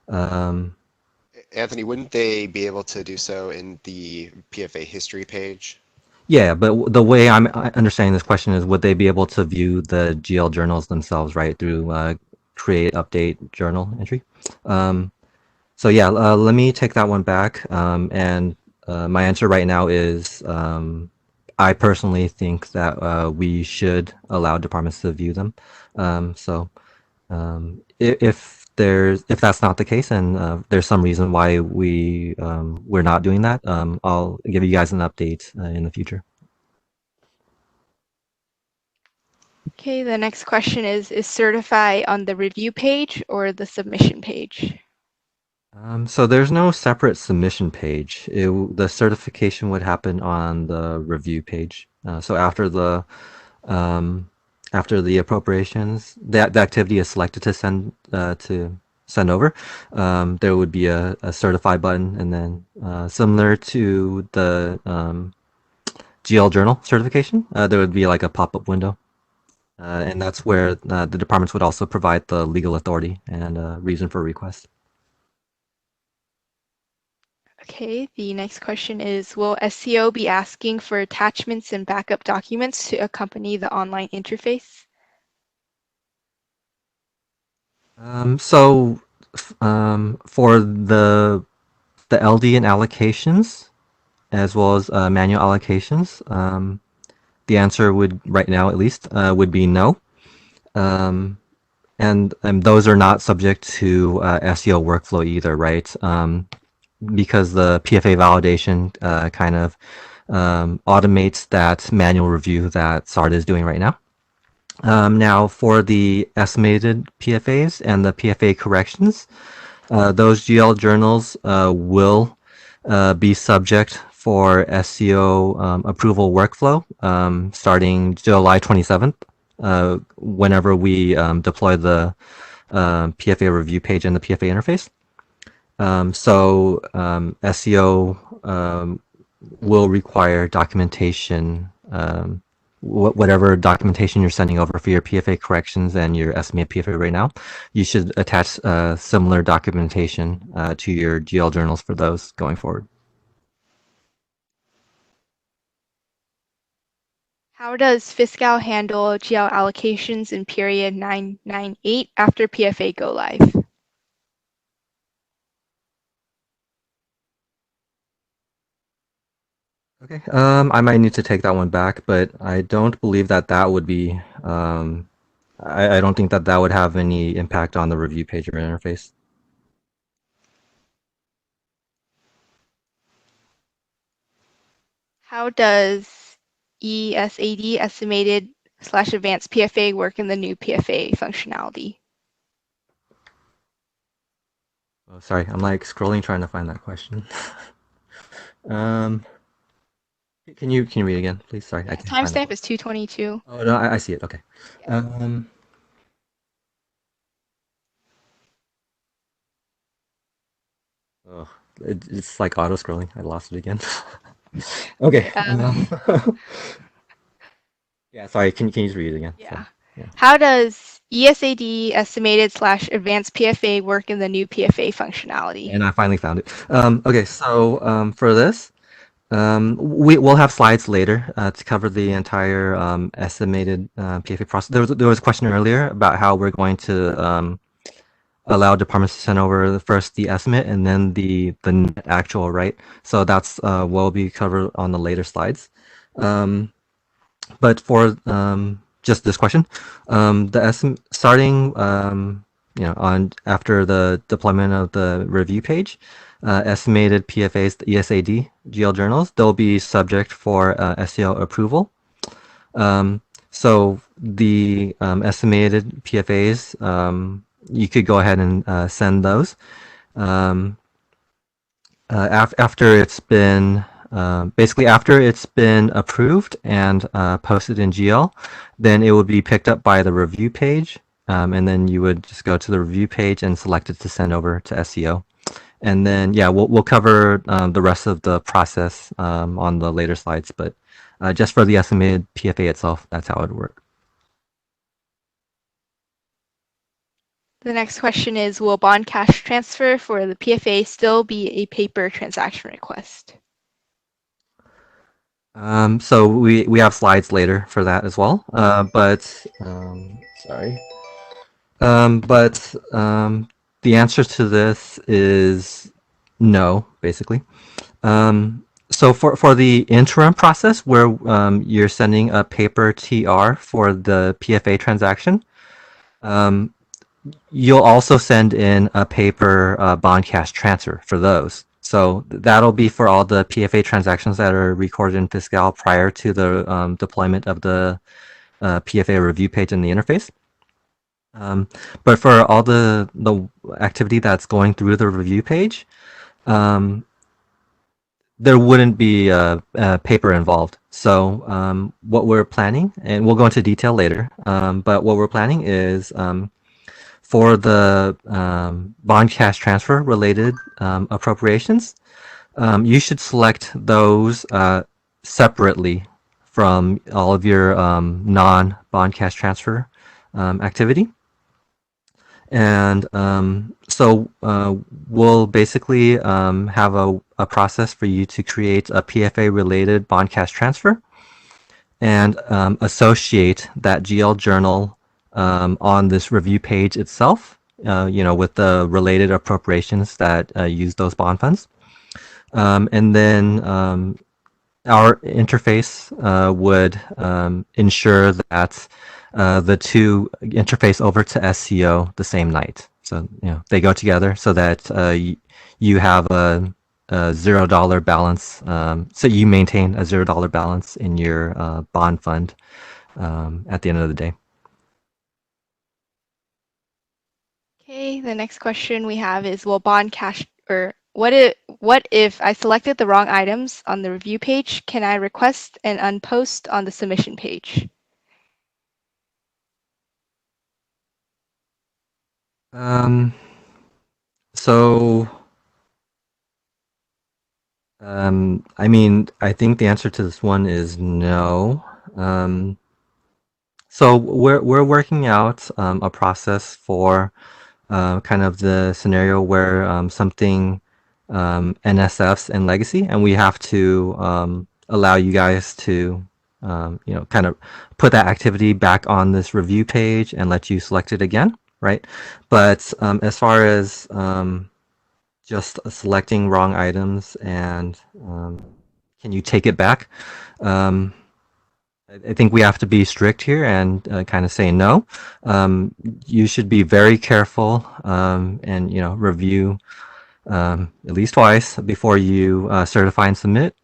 Anthony, wouldn't they be able to do so in the PFA history page? yeah, but the way I'm understanding this question is, would they be able to view the GL journals themselves, right, through create update journal entry? So yeah, let me take that one back. And my answer right now is I personally think that we should allow departments to view them. If that's not the case, and there's some reason why we're not doing that, I'll give you guys an update in the future. Okay, the next question is certify on the review page or the submission page? So there's no separate submission page. The certification would happen on the review page. So after the appropriations, the activity is selected to send over. There would be a certify button, and then similar to the GL journal certification, there would be like a pop-up window. And that's where the departments would also provide the legal authority and reason for request. Okay, the next question is, will SEO be asking for attachments and backup documents to accompany the online interface? For the LD and allocations, as well as manual allocations, the answer would, right now at least, would be no. And those are not subject to SEO workflow either, right? Because the PFA validation kind of automates that manual review that SART is doing right now. Now, for the estimated PFAs and the PFA corrections, those GL journals will be subject for SEO approval workflow starting July 27th, whenever we deploy the PFA review page and the PFA interface. SEO will require documentation whatever documentation you're sending over for your PFA corrections and your estimated PFA right now, you should attach similar documentation to your GL journals for those going forward. How does Fiscal handle GL allocations in period 998 after PFA go live? Okay, I might need to take that one back, but I don't believe that that would be, I don't think that that would have any impact on the review page or interface. How does ESAD estimated / advanced PFA work in the new PFA functionality? Oh, sorry, I'm like scrolling trying to find that question. um, can you read again, please? Sorry, I can't find Timestamp it. is 222. Oh no, I see it. Okay. Yeah. Oh, it's like auto scrolling. I lost it again. Okay. Yeah, sorry. Can you just read it again? Yeah. Sorry. Yeah. How does ESAD estimated / advanced PFA work in the new PFA functionality? And I finally found it. Okay, so for this, we'll have slides later to cover the entire estimated PFA process. There was a question earlier about how we're going to allow departments to send over first the estimate and then the net actual, right? So that's will be covered on the later slides. But for just this question, the starting on after the deployment of the review page, estimated PFAs, the ESAD GL journals, they'll be subject for SEO approval. So the estimated PFAs, you could go ahead and send those. After it's been basically after it's been approved and posted in GL, then it would be picked up by the review page, and then you would just go to the review page and select it to send over to SEO. And then yeah, we'll cover the rest of the process on the later slides, but just for the estimated PFA itself, that's how it would work. The next question is, will bond cash transfer for the PFA still be a paper transaction request? So we have slides later for that as well. But sorry. But the answer to this is no, basically. So for the interim process where you're sending a paper TR for the PFA transaction, you'll also send in a paper bond cash transfer for those. So that'll be for all the PFA transactions that are recorded in Fiscal prior to the deployment of the PFA review page in the interface. But for all the activity that's going through the review page, there wouldn't be paper involved. So what we're planning, and we'll go into detail later, but what we're planning is for the bond cash transfer related appropriations, you should select those separately from all of your non-bond cash transfer activity. And so we'll basically have a process for you to create a PFA related bond cash transfer and associate that GL journal on this review page itself, with the related appropriations that use those bond funds. And then our interface would ensure that the two interface over to SEO the same night. So they go together so that you have a $0 balance. So you maintain a $0 balance in your bond fund at the end of the day. Okay, the next question we have is, will bond cash, or what if I selected the wrong items on the review page? Can I request and unpost on the submission page? So I mean, I think the answer to this one is no. So we're working out a process for kind of the scenario where something NSFs and legacy, and we have to allow you guys to kind of put that activity back on this review page and let you select it again, right? But as far as just selecting wrong items and can you take it back? I think we have to be strict here and kind of say no. You should be very careful and review at least twice before you certify and submit.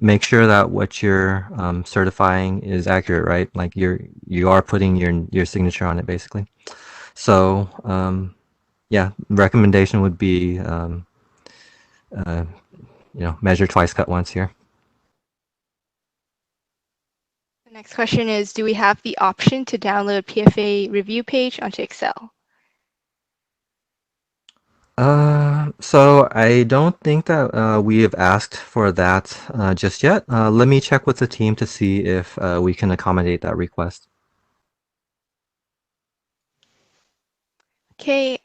Make sure that what you're certifying is accurate, right? Like you are putting your signature on it, basically. So yeah, recommendation would be measure twice, cut once here. The next question is, do we have the option to download PFA review page onto Excel? So I don't think that we have asked for that just yet. Let me check with the team to see if we can accommodate that request. Okay,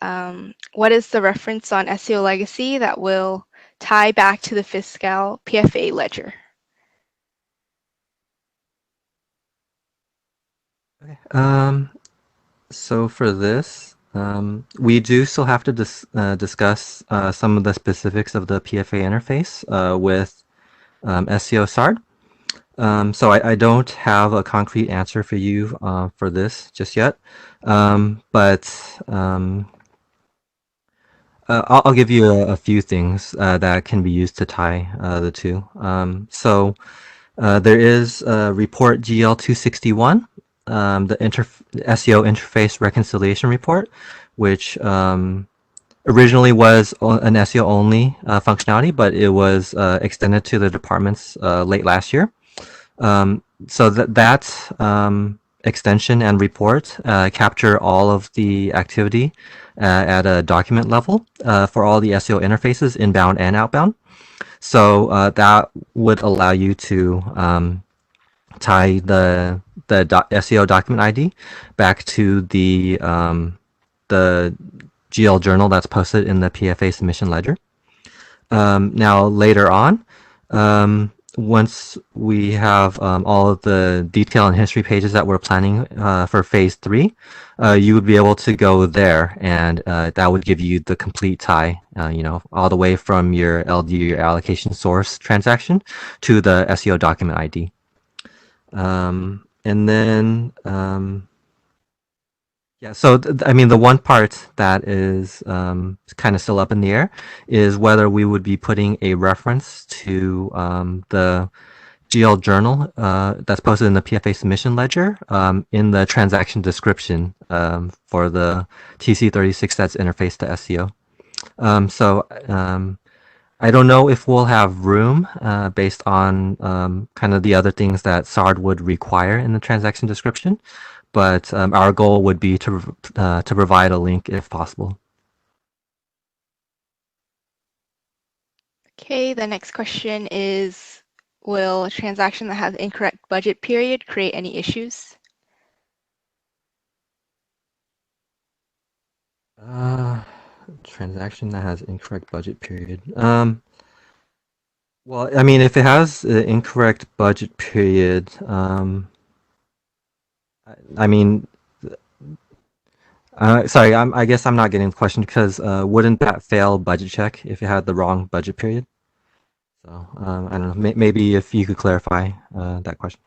what is the reference on SEO legacy that will tie back to the fiscal PFA ledger? Okay. So for this, we do still have to discuss some of the specifics of the PFA interface with SEO SARD. So I don't have a concrete answer for you for this just yet, but I'll give you a few things that can be used to tie the two. So there is report GL261, the SEO interface reconciliation report, which originally was an SEO only functionality, but it was extended to the departments late last year. So that extension and report capture all of the activity at a document level for all the SEO interfaces, inbound and outbound. So that would allow you to tie the SEO document ID back to the GL journal that's posted in the PFA submission ledger. Now later on, once we have all of the detail and history pages that we're planning for phase 3, you would be able to go there, and that would give you the complete tie, all the way from your LD, your allocation source transaction, to the SEO document ID. And then, yeah, so I mean, the one part that is kind of still up in the air is whether we would be putting a reference to the GL journal that's posted in the PFA submission ledger in the transaction description for the TC36 that's interfaced to SEO. So I don't know if we'll have room based on kind of the other things that SARD would require in the transaction description, but our goal would be to provide a link if possible. Okay, the next question is, will a transaction that has incorrect budget period create any issues? Transaction that has incorrect budget period. Well, I mean, if it has an incorrect budget period, I mean, sorry, I guess I'm not getting the question because wouldn't that fail budget check if it had the wrong budget period? So I don't know. Maybe if you could clarify that question.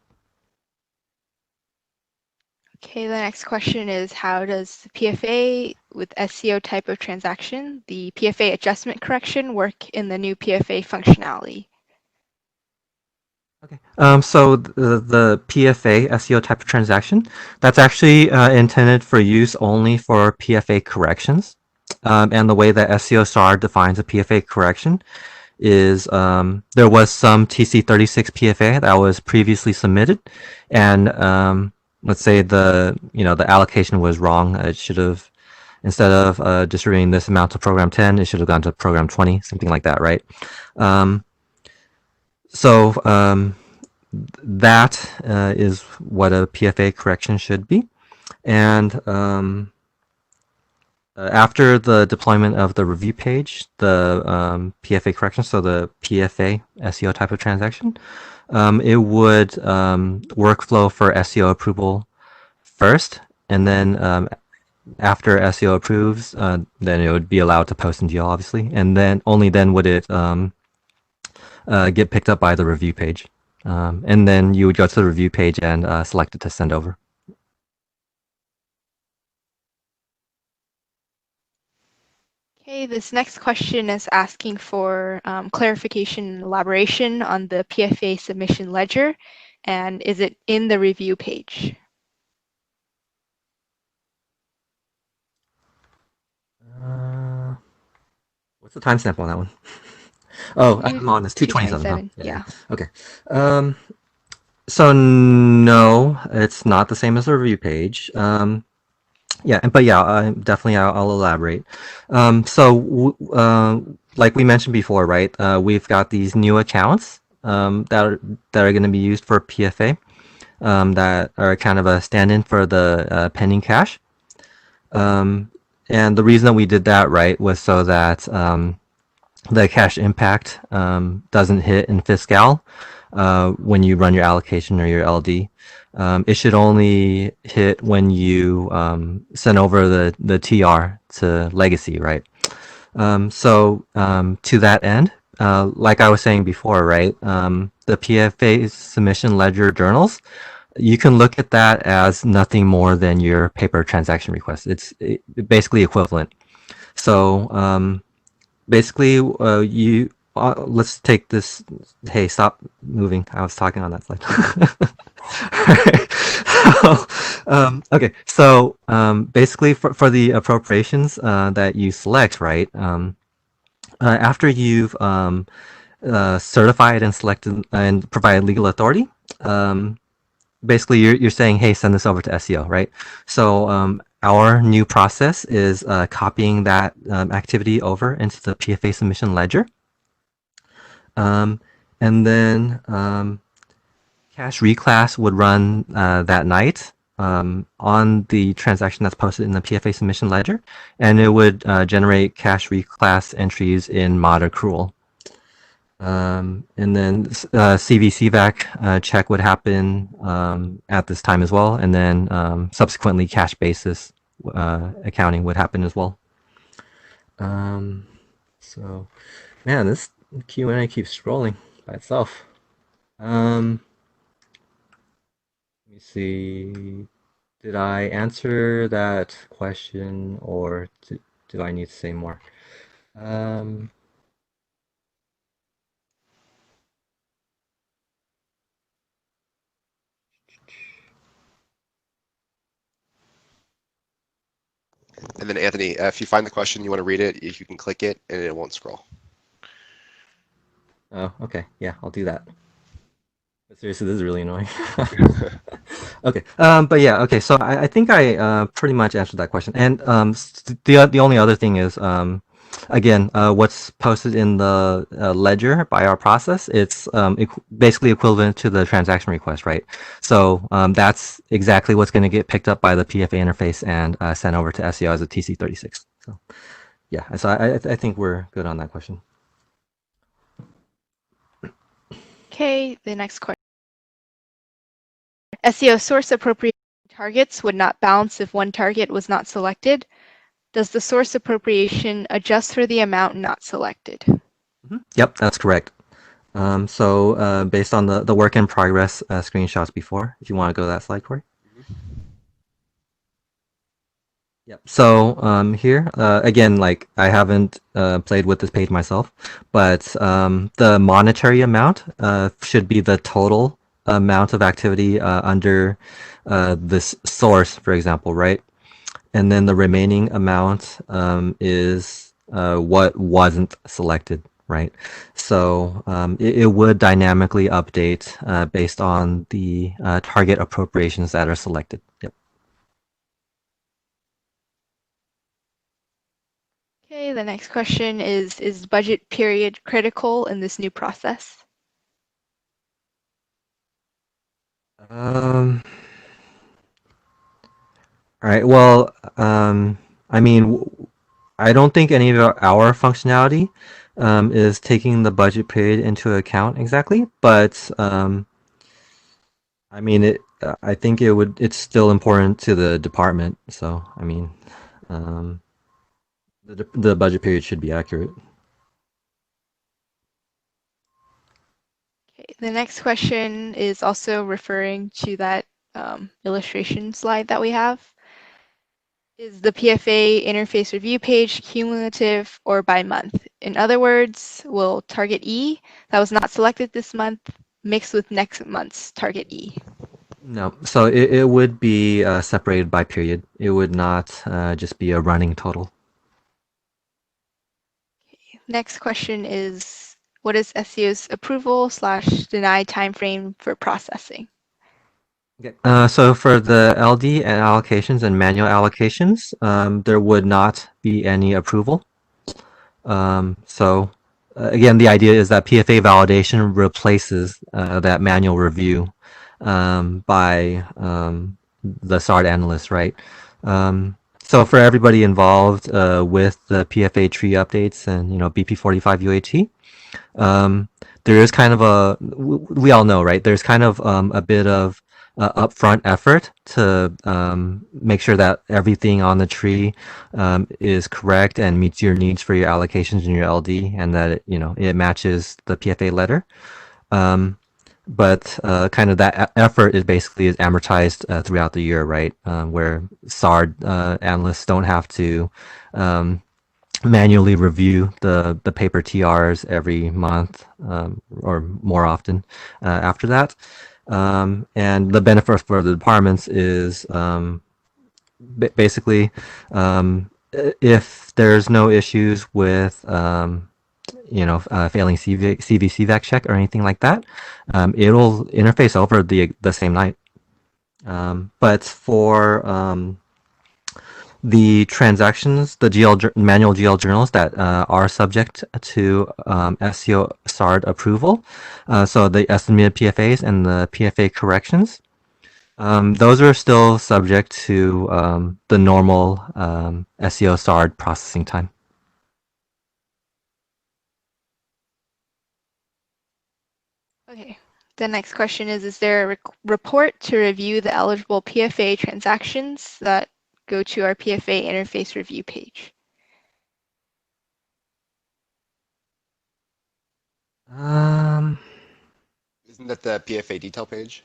Okay, the next question is, how does the PFA with SEO type of transaction, the PFA adjustment correction, work in the new PFA functionality? Okay. So the PFA SEO type of transaction, that's actually intended for use only for PFA corrections. And the way that SEO SAR defines a PFA correction is there was some TC36 PFA that was previously submitted, and let's say the allocation was wrong. It should have, instead of distributing this amount to program 10, it should have gone to program 20, something like that, right? So that is what a PFA correction should be. And after the deployment of the review page, the PFA correction, so the PFA SEO type of transaction, it would workflow for SEO approval first, and then after SEO approves, then it would be allowed to post in GL, obviously, and then only then would it get picked up by the review page. And then you would go to the review page and select it to send over. Okay, this next question is asking for clarification and elaboration on the PFA submission ledger, and is it in the review page? What's the timestamp on that one? Oh, I think I'm on this 227. Huh? 227, yeah. Okay. So no, it's not the same as the review page. Yeah, but yeah, definitely I'll elaborate. Like we mentioned before, right? We've got these new accounts that are going to be used for PFA, that are kind of a stand-in for the pending cache. And the reason that we did that, right, was so that the cache impact doesn't hit in Fiscal when you run your allocation or your LD. It should only hit when you send over the TR to legacy, right? To that end, like I was saying before, right, the PFA submission ledger journals, you can look at that as nothing more than your paper transaction request. It's basically equivalent. So basically, let's take this. Hey, stop moving. I was talking on that slide. Okay, so basically for the appropriations that you select, right? After you've certified and selected and provided legal authority, basically you're saying, hey, send this over to SEO, right? So our new process is copying that activity over into the PFA submission ledger. And then cache reclass would run that night on the transaction that's posted in the PFA submission ledger, and it would generate cache reclass entries in mod accrual. And then CVCVAC check would happen at this time as well, and then subsequently cache basis accounting would happen as well. So, man, this Q&A keeps scrolling by itself. Let me see. Did I answer that question, or do I need to say more? And then Anthony, if you find the question, you want to read it, if you can click it and it won't scroll. Oh, okay. Yeah, I'll do that. But seriously, this is really annoying. Okay. But yeah, okay. So I think I pretty much answered that question. And the only other thing is, again, what's posted in the ledger by our process, it's basically equivalent to the transaction request, right? So that's exactly what's going to get picked up by the PFA interface and sent over to SEO as a TC36. So yeah, so I think we're good on that question. Okay, the next question. SEO source appropriation targets would not balance if one target was not selected. Does the source appropriation adjust for the amount not selected? Mm-hmm. Yep, that's correct. So based on the work in progress screenshots before, if you want to go to that slide, Corey. Yep. So here, again, like I haven't played with this page myself, but the monetary amount should be the total amount of activity under this source, for example, right? And then the remaining amount is what wasn't selected, right? So it would dynamically update based on the target appropriations that are selected. Yep. Okay, the next question is budget period critical in this new process? Um, all right. Well, I mean, I don't think any of our functionality is taking the budget period into account exactly, but I mean, I think it would. It's still important to the department. So, I mean, um, the budget period should be accurate. Okay, the next question is also referring to that illustration slide that we have. Is the PFA interface review page cumulative or by month? In other words, will target E that was not selected this month mix with next month's target E? No, so it would be separated by period. It would not just be a running total. Next question is, what is SEO's approval / deny timeframe for processing? Okay. So for the LD and allocations and manual allocations, there would not be any approval. So again, the idea is that PFA validation replaces that manual review by the SARD analyst, right? So for everybody involved with the PFA tree updates and BP45 UAT, um, there is kind of we all know, right? There's kind of a bit of upfront effort to make sure that everything on the tree is correct and meets your needs for your allocations in your LD, and that it matches the PFA letter. But kind of that effort is amortized throughout the year, right? Where SARD analysts don't have to manually review the paper TRs every month or more often after that. And the benefit for the departments is basically if there's no issues with failing CVC check or anything like that, it'll interface over the same night. But for the transactions, the manual GL journals that are subject to SEO SARD approval, so the estimated PFAs and the PFA corrections, those are still subject to the normal SEO SARD processing time. Okay, the next question is there a report to review the eligible PFA transactions that go to our PFA interface review page? Isn't that the PFA detail page?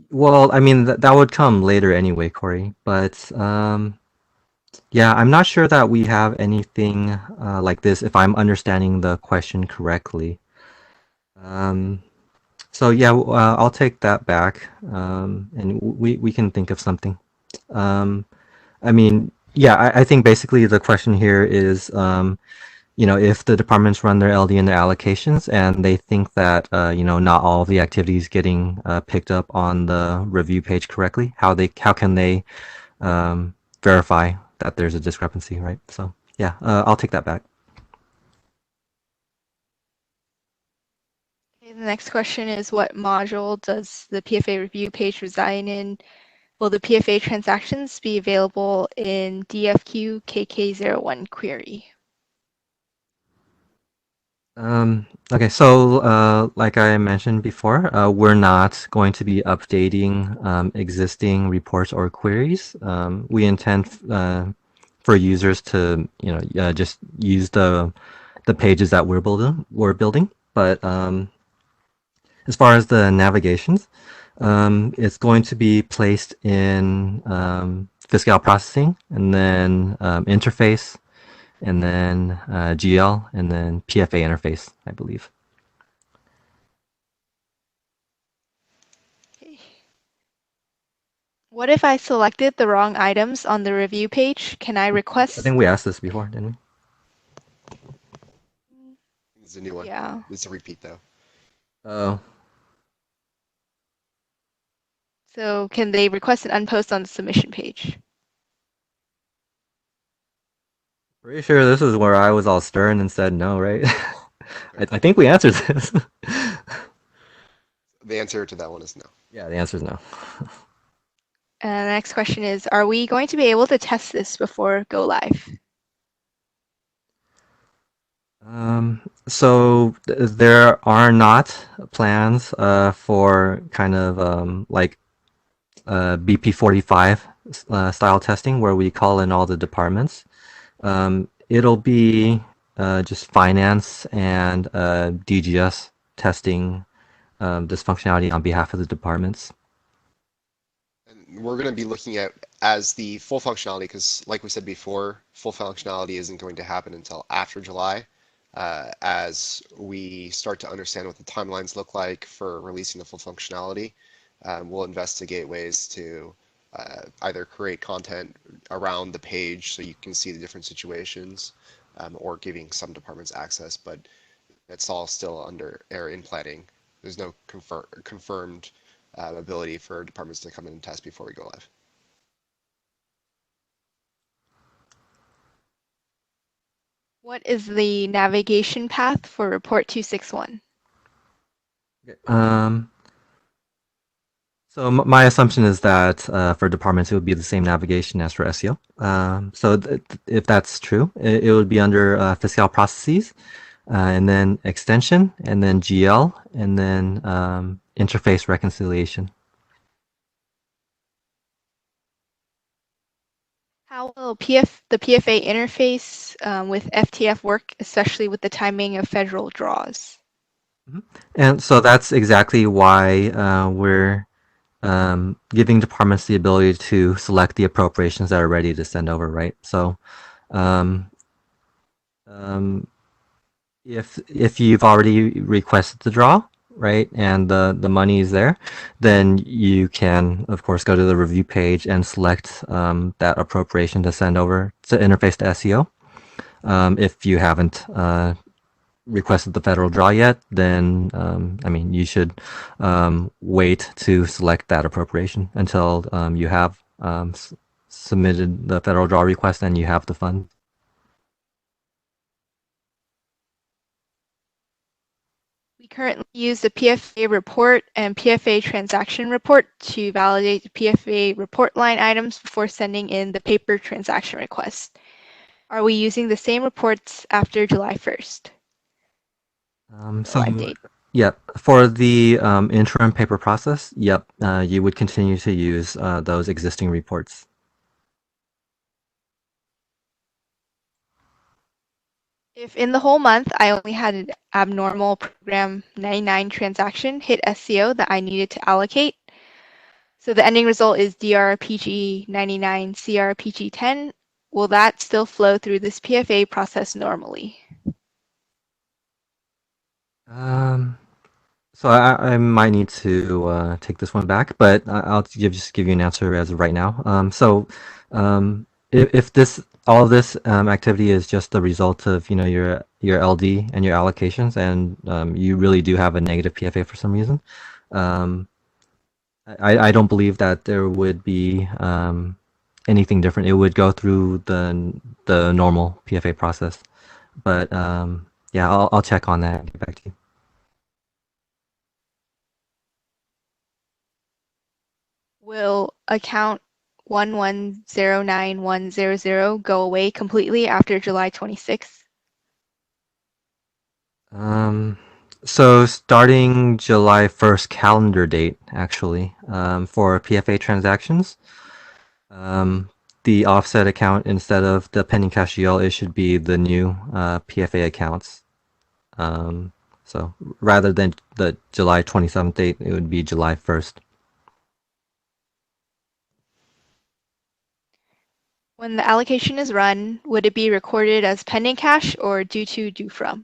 Well, I mean, that would come later anyway, Corey. But yeah, I'm not sure that we have anything like this, if I'm understanding the question correctly. So yeah, I'll take that back, and we can think of something. I mean, yeah, I think basically the question here is, if the departments run their LD and their allocations and they think that, not all of the activities getting picked up on the review page correctly, how can they verify that there's a discrepancy, right? So yeah, I'll take that back. Okay, the next question is, what module does the PFA review page reside in? Will the PFA transactions be available in DFQ KK01 query? Okay, so like I mentioned before, we're not going to be updating existing reports or queries. We intend for users to, just use the pages that we're building. But as far as the navigations, it's going to be placed in Fiscal processing, and then interface, and then GL, and then PFA interface, I believe. Okay. What if I selected the wrong items on the review page? Can I I request? think we asked this before, didn't we? It's a new one. Yeah. It's a repeat though. Oh, So can they request an unpost on the submission page? pretty sure this is where I was all stern and said no, right? I think we answered this. The answer to that one is no. Yeah, the answer is no. And the next question is, are we going to be able to test this before go live? So there are not plans for kind of like BP45 style testing where we call in all the departments. It'll be just finance and DGS testing this functionality on behalf of the departments. And we're going to be looking at as the full functionality because, like we said before, full functionality isn't going to happen until after July. As we start to understand what the timelines look like for releasing the full functionality, we'll investigate ways to either create content around the page so you can see the different situations, or giving some departments access, but it's all still under or in planning. There's no confirmed ability for departments to come in and test before we go live. What is the navigation path for report 261? So my assumption is that for departments, it would be the same navigation as for SEO. So if that's true, it would be under fiscal processes, and then extension, and then GL, and then interface reconciliation. How will the PFA interface with FTF work, especially with the timing of federal draws? And so that's exactly why we're giving departments the ability to select the appropriations that are ready to send over, right? So um, if you've already requested the draw, right, and the money is there, then you can, of course, go to the review page and select that appropriation to send over to interface to SEO. If you haven't requested the federal draw yet, then I mean, you should wait to select that appropriation until you have submitted the federal draw request and you have the fund. We currently use the PFA report and PFA transaction report to validate the PFA report line items before sending in the paper transaction request. Are we using the same reports after July 1st? So, Live date. yep, for the interim paper process, yep, you would continue to use those existing reports. If in the whole month I only had an abnormal program 99 transaction hit SCO that I needed to allocate, so the ending result is DRPG 99 CRPG 10, will that still flow through this PFA process normally? So I might need to take this one back, but I'll just give you an answer as of right now. If this all of this activity is just the result of your LD and your allocations, and you really do have a negative PFA for some reason, I don't believe that there would be anything different. It would go through the normal PFA process, but yeah, I'll check on that and get back to you. Will account 1109100 go away completely after July 26th? So starting July 1st calendar date, actually, for PFA transactions, the offset account instead of the pending cash GL, it should be the new PFA accounts. So rather than the July 27th date, it would be July 1st. When the allocation is run, would it be recorded as pending cash or due to due from?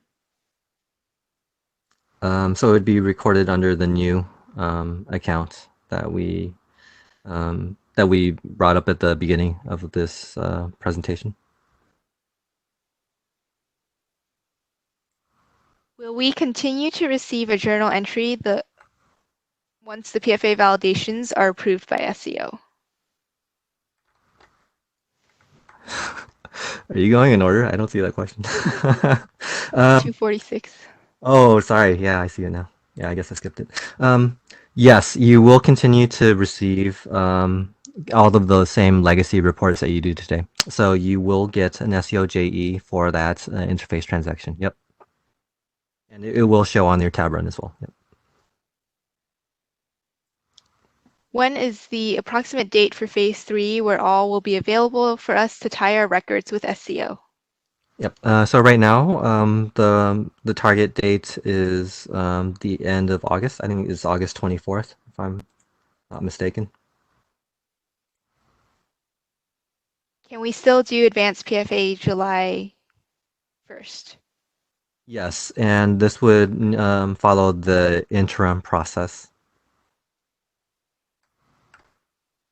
So it would be recorded under the new account that we brought up at the beginning of this presentation. Will we continue to receive a journal entry once the PFA validations are approved by SEO? Are you going in order? I don't see that question. 246. Oh, sorry. Yeah, I see it now. Yeah, I guess I skipped it. Yes, you will continue to receive all of the same legacy reports that you do today. So you will get an SEO for that interface transaction. Yep. And it will show on your tab run as well. Yep. When is the approximate date for phase 3 where all will be available for us to tie our records with SEO? Yep. So right now, the target date is the end of August. I think it's August 24th, if I'm not mistaken. Can we still do advanced PFA July 1st? Yes, and this would follow the interim process.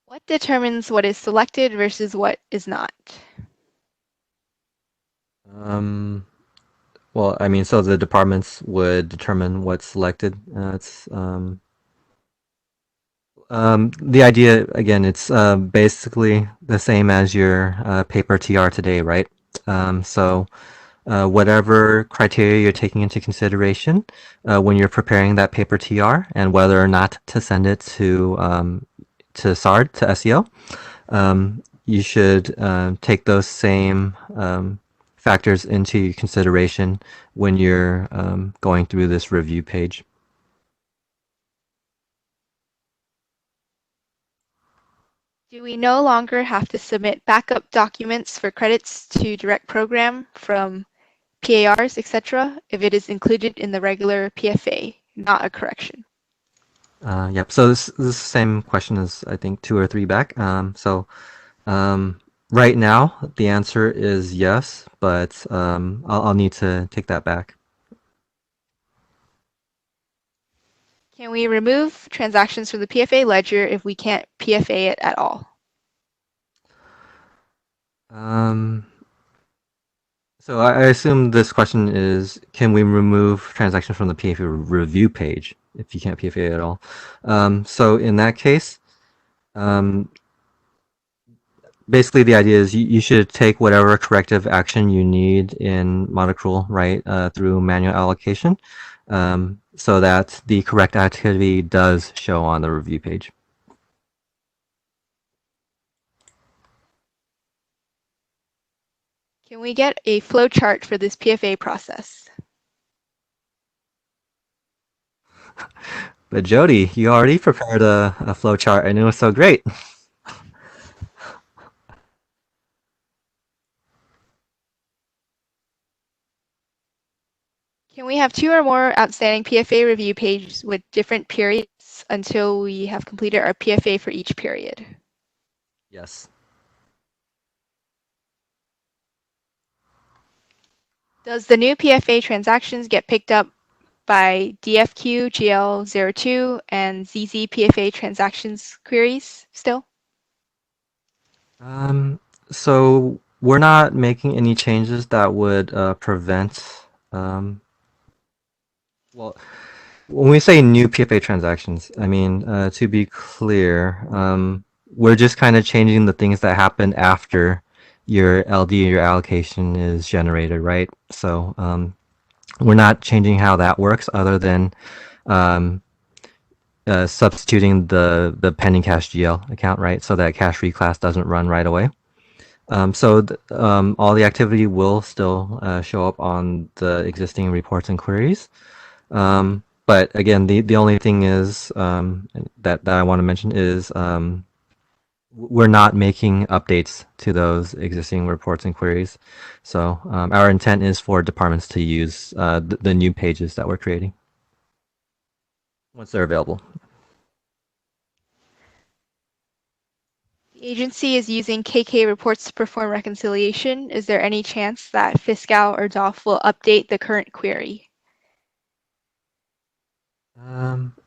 What determines what is selected versus what is not? Well, I mean, so the departments would determine what's selected. The idea, again, it's basically the same as your paper TR today, right? So whatever criteria you're taking into consideration when you're preparing that paper TR and whether or not to send it to SARD, to SEO, you should take those same factors into consideration when you're going through this review page. Do we no longer have to submit backup documents for credits to direct program from PARs, etc., if it is included in the regular PFA, not a correction? Yep. So this is the same question as I think 2 or 3 back. Right now the answer is yes, but I'll need to take that back. Can we remove transactions from the PFA ledger if we can't PFA it at all? So I assume this question is, can we remove transactions from the PFA review page if you can't PFA at all? So in that case, basically the idea is you should take whatever corrective action you need in monocruel, right, through manual allocation, so that the correct activity does show on the review page. Can we get a flow chart for this PFA process? But Jody, you already prepared a flow chart and it was so great. Can we have 2 or more outstanding PFA review pages with different periods until we have completed our PFA for each period? Yes. Does the new PFA transactions get picked up by DFQ GL02 and ZZ PFA transactions queries still? So we're not making any changes that would prevent. Well, when we say new PFA transactions, I mean to be clear, we're just kind of changing the things that happen after your LD, your allocation is generated, right? So we're not changing how that works, other than substituting the pending cache GL account, right? So that cache reclass doesn't run right away. All the activity will still show up on the existing reports and queries. But again, the only thing is that I want to mention is we're not making updates to those existing reports and queries. So our intent is for departments to use the new pages that we're creating once they're available. The agency is using KK reports to perform reconciliation. Is there any chance that Fiscal or DOF will update the current query?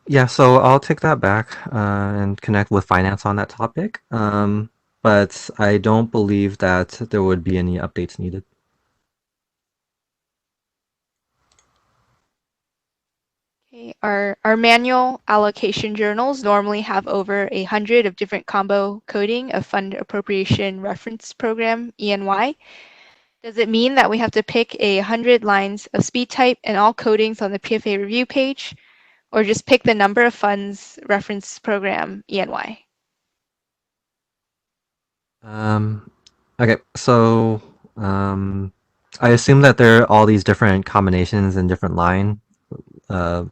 Yeah, so I'll take that back and connect with finance on that topic. But I don't believe that there would be any updates needed. Okay. Our manual allocation journals normally have over 100 of different combo coding of Fund Appropriation Reference Program, ENY. Does it mean that we have to pick 100 lines of speed type and all codings on the PFA review page? or just pick the number of funds reference program ENY? Okay, so I assume that there are all these different combinations and different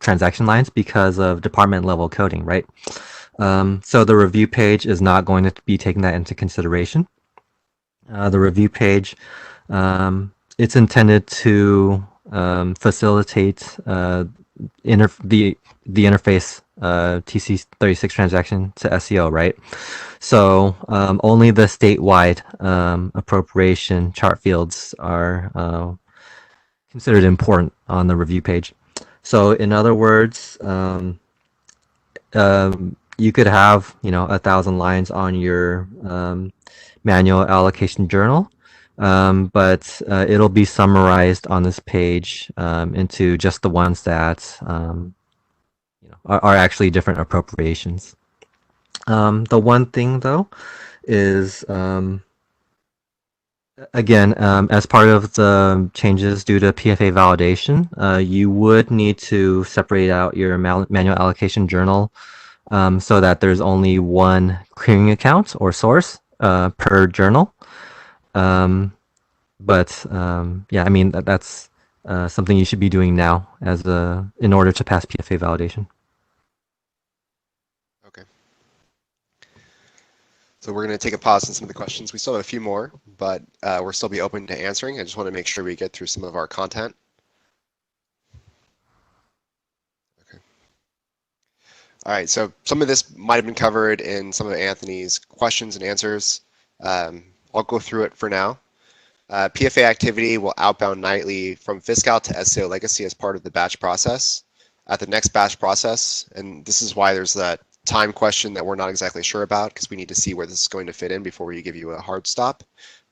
transaction lines because of department level coding, right? So the review page is not going to be taking that into consideration. The review page, it's intended to facilitate the interface TC36 transaction to SEO, right? So only the statewide appropriation chart fields are considered important on the review page. So in other words, you could have 1,000 lines on your manual allocation journal, but it'll be summarized on this page into just the ones that are actually different appropriations. The one thing though is again, as part of the changes due to PFA validation, you would need to separate out your manual allocation journal so that there's only one clearing account or source per journal. Yeah, I mean that's something you should be doing now in order to pass PFA validation. Okay. So we're going to take a pause on some of the questions. We still have a few more, but we'll still be open to answering. I just want to make sure we get through some of our content. Okay. All right, so some of this might have been covered in some of Anthony's questions and answers. I'll go through it for now. PFA activity will outbound nightly from Fiscal to SEO Legacy as part of the batch process. At the next batch process, and this is why there's that time question that we're not exactly sure about because we need to see where this is going to fit in before we give you a hard stop.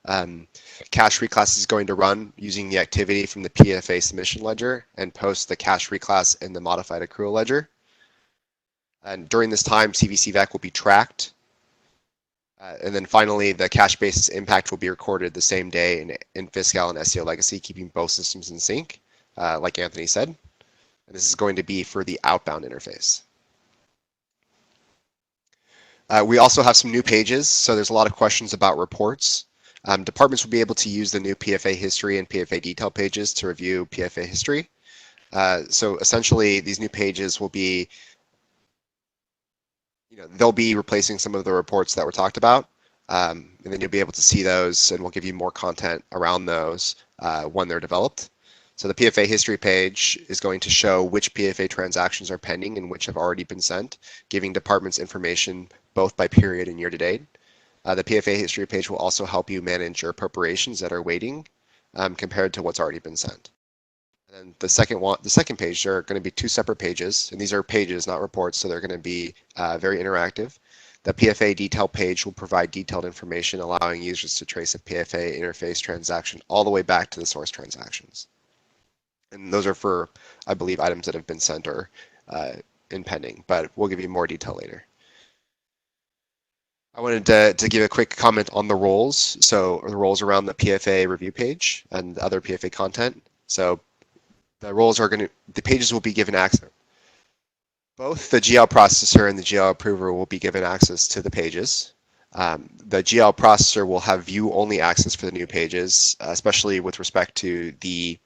Cache reclass is going to run using the activity from the PFA submission ledger and post the cache reclass in the modified accrual ledger. And during this time, CVCVAC will be tracked. And then finally, the cache basis impact will be recorded the same day in Fiscal and SEO Legacy, keeping both systems in sync, like Anthony said. And this is going to be for the outbound interface. We also have some new pages, so there's a lot of questions about reports. Departments will be able to use the new PFA history and PFA detail pages to review PFA history. So essentially, these new pages will be, they'll be replacing some of the reports that were talked about, and then you'll be able to see those, and we'll give you more content around those when they're developed. So the PFA history page is going to show which PFA transactions are pending and which have already been sent, giving departments information both by period and year to date. The PFA history page will also help you manage your appropriations that are waiting compared to what's already been sent. And then the second page, there are going to be two separate pages, and these are pages, not reports, so they're going to be very interactive. The PFA detail page will provide detailed information, allowing users to trace a PFA interface transaction all the way back to the source transactions. And those are for, I believe, items that have been sent or in pending, but we'll give you more detail later. I wanted to give a quick comment on the roles. So the roles around the PFA review page and other PFA content. So the roles are the pages will be given access. Both the GL processor and the GL approver will be given access to the pages. The GL processor will have view-only access for the new pages, especially with respect to the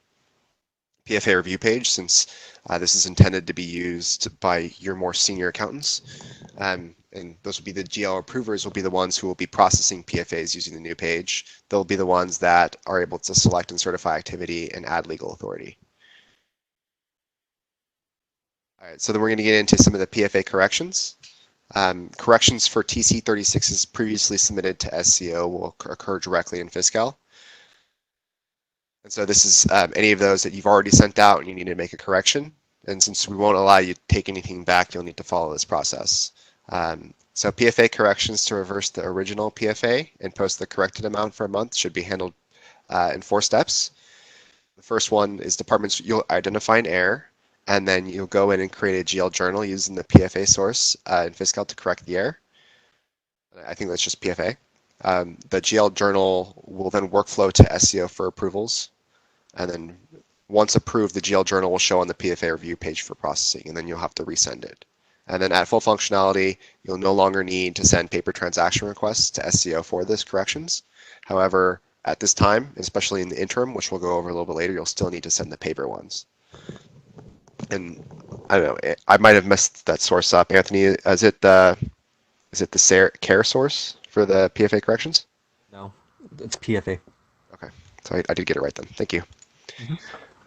PFA review page, since this is intended to be used by your more senior accountants. And those will be the GL approvers will be the ones who will be processing PFAs using the new page. They'll be the ones that are able to select and certify activity and add legal authority. All right, so then we're going to get into some of the PFA corrections. Corrections for TC36s previously submitted to SCO will occur directly in Fiscal. And so this is any of those that you've already sent out and you need to make a correction. And since we won't allow you to take anything back, you'll need to follow this process. So PFA corrections to reverse the original PFA and post the corrected amount for a month should be handled in 4 steps. The first one is departments, you'll identify an error, and then you'll go in and create a GL journal using the PFA source in Fiscal to correct the error. I think that's just PFA. The GL journal will then workflow to SEO for approvals. And then once approved, the GL journal will show on the PFA review page for processing, and then you'll have to resend it. And then at full functionality, you'll no longer need to send paper transaction requests to SCO for this corrections. However, at this time, especially in the interim, which we'll go over a little bit later, you'll still need to send the paper ones. And I don't know, I might have messed that source up. Anthony, is it the care source for the PFA corrections? No, it's PFA. Okay, so I did get it right then. Thank you.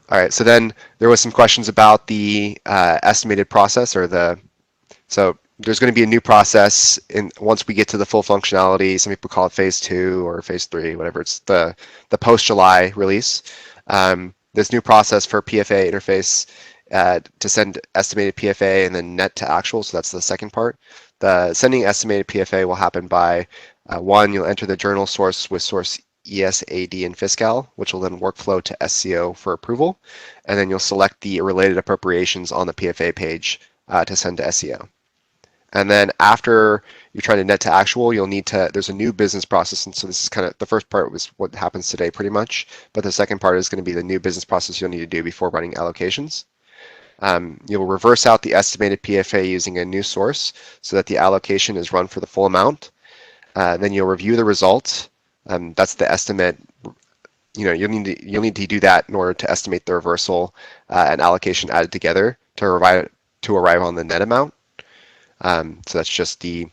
All right, so then there was some questions about the estimated process so there's going to be a new process once we get to the full functionality. Some people call it phase 2 or phase 3, whatever. It's the post-July release. This new process for PFA interface to send estimated PFA and then net to actual, so that's the second part. The sending estimated PFA will happen by, one, you'll enter the journal source with source ESAD and Fiscal, which will then workflow to SCO for approval, and then you'll select the related appropriations on the PFA page to send to SCO. And then after you're trying to net to actual, you'll need to, there's a new business process. And so this is kind of, the first part was what happens today pretty much, but the second part is going to be the new business process you'll need to do before running allocations. You'll reverse out the estimated PFA using a new source so that the allocation is run for the full amount. Then you'll review the result. That's the estimate. You'll need to do that in order to estimate the reversal and allocation added together to arrive on the net amount. So that's just the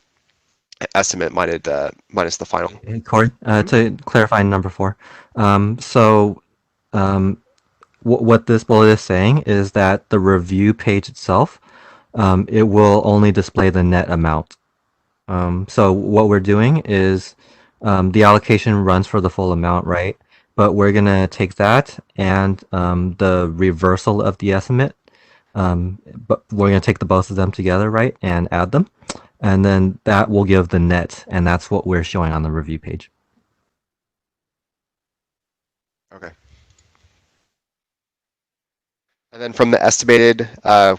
estimate minus the final. Hey, Corey, to clarify number 4. What this bullet is saying is that the review page itself, it will only display the net amount. So what we're doing is the allocation runs for the full amount, right? But we're going to take that and the reversal of the estimate, but we're going to take the both of them together, right, and add them. And then that will give the net, and that's what we're showing on the review page. Okay. And then from the estimated,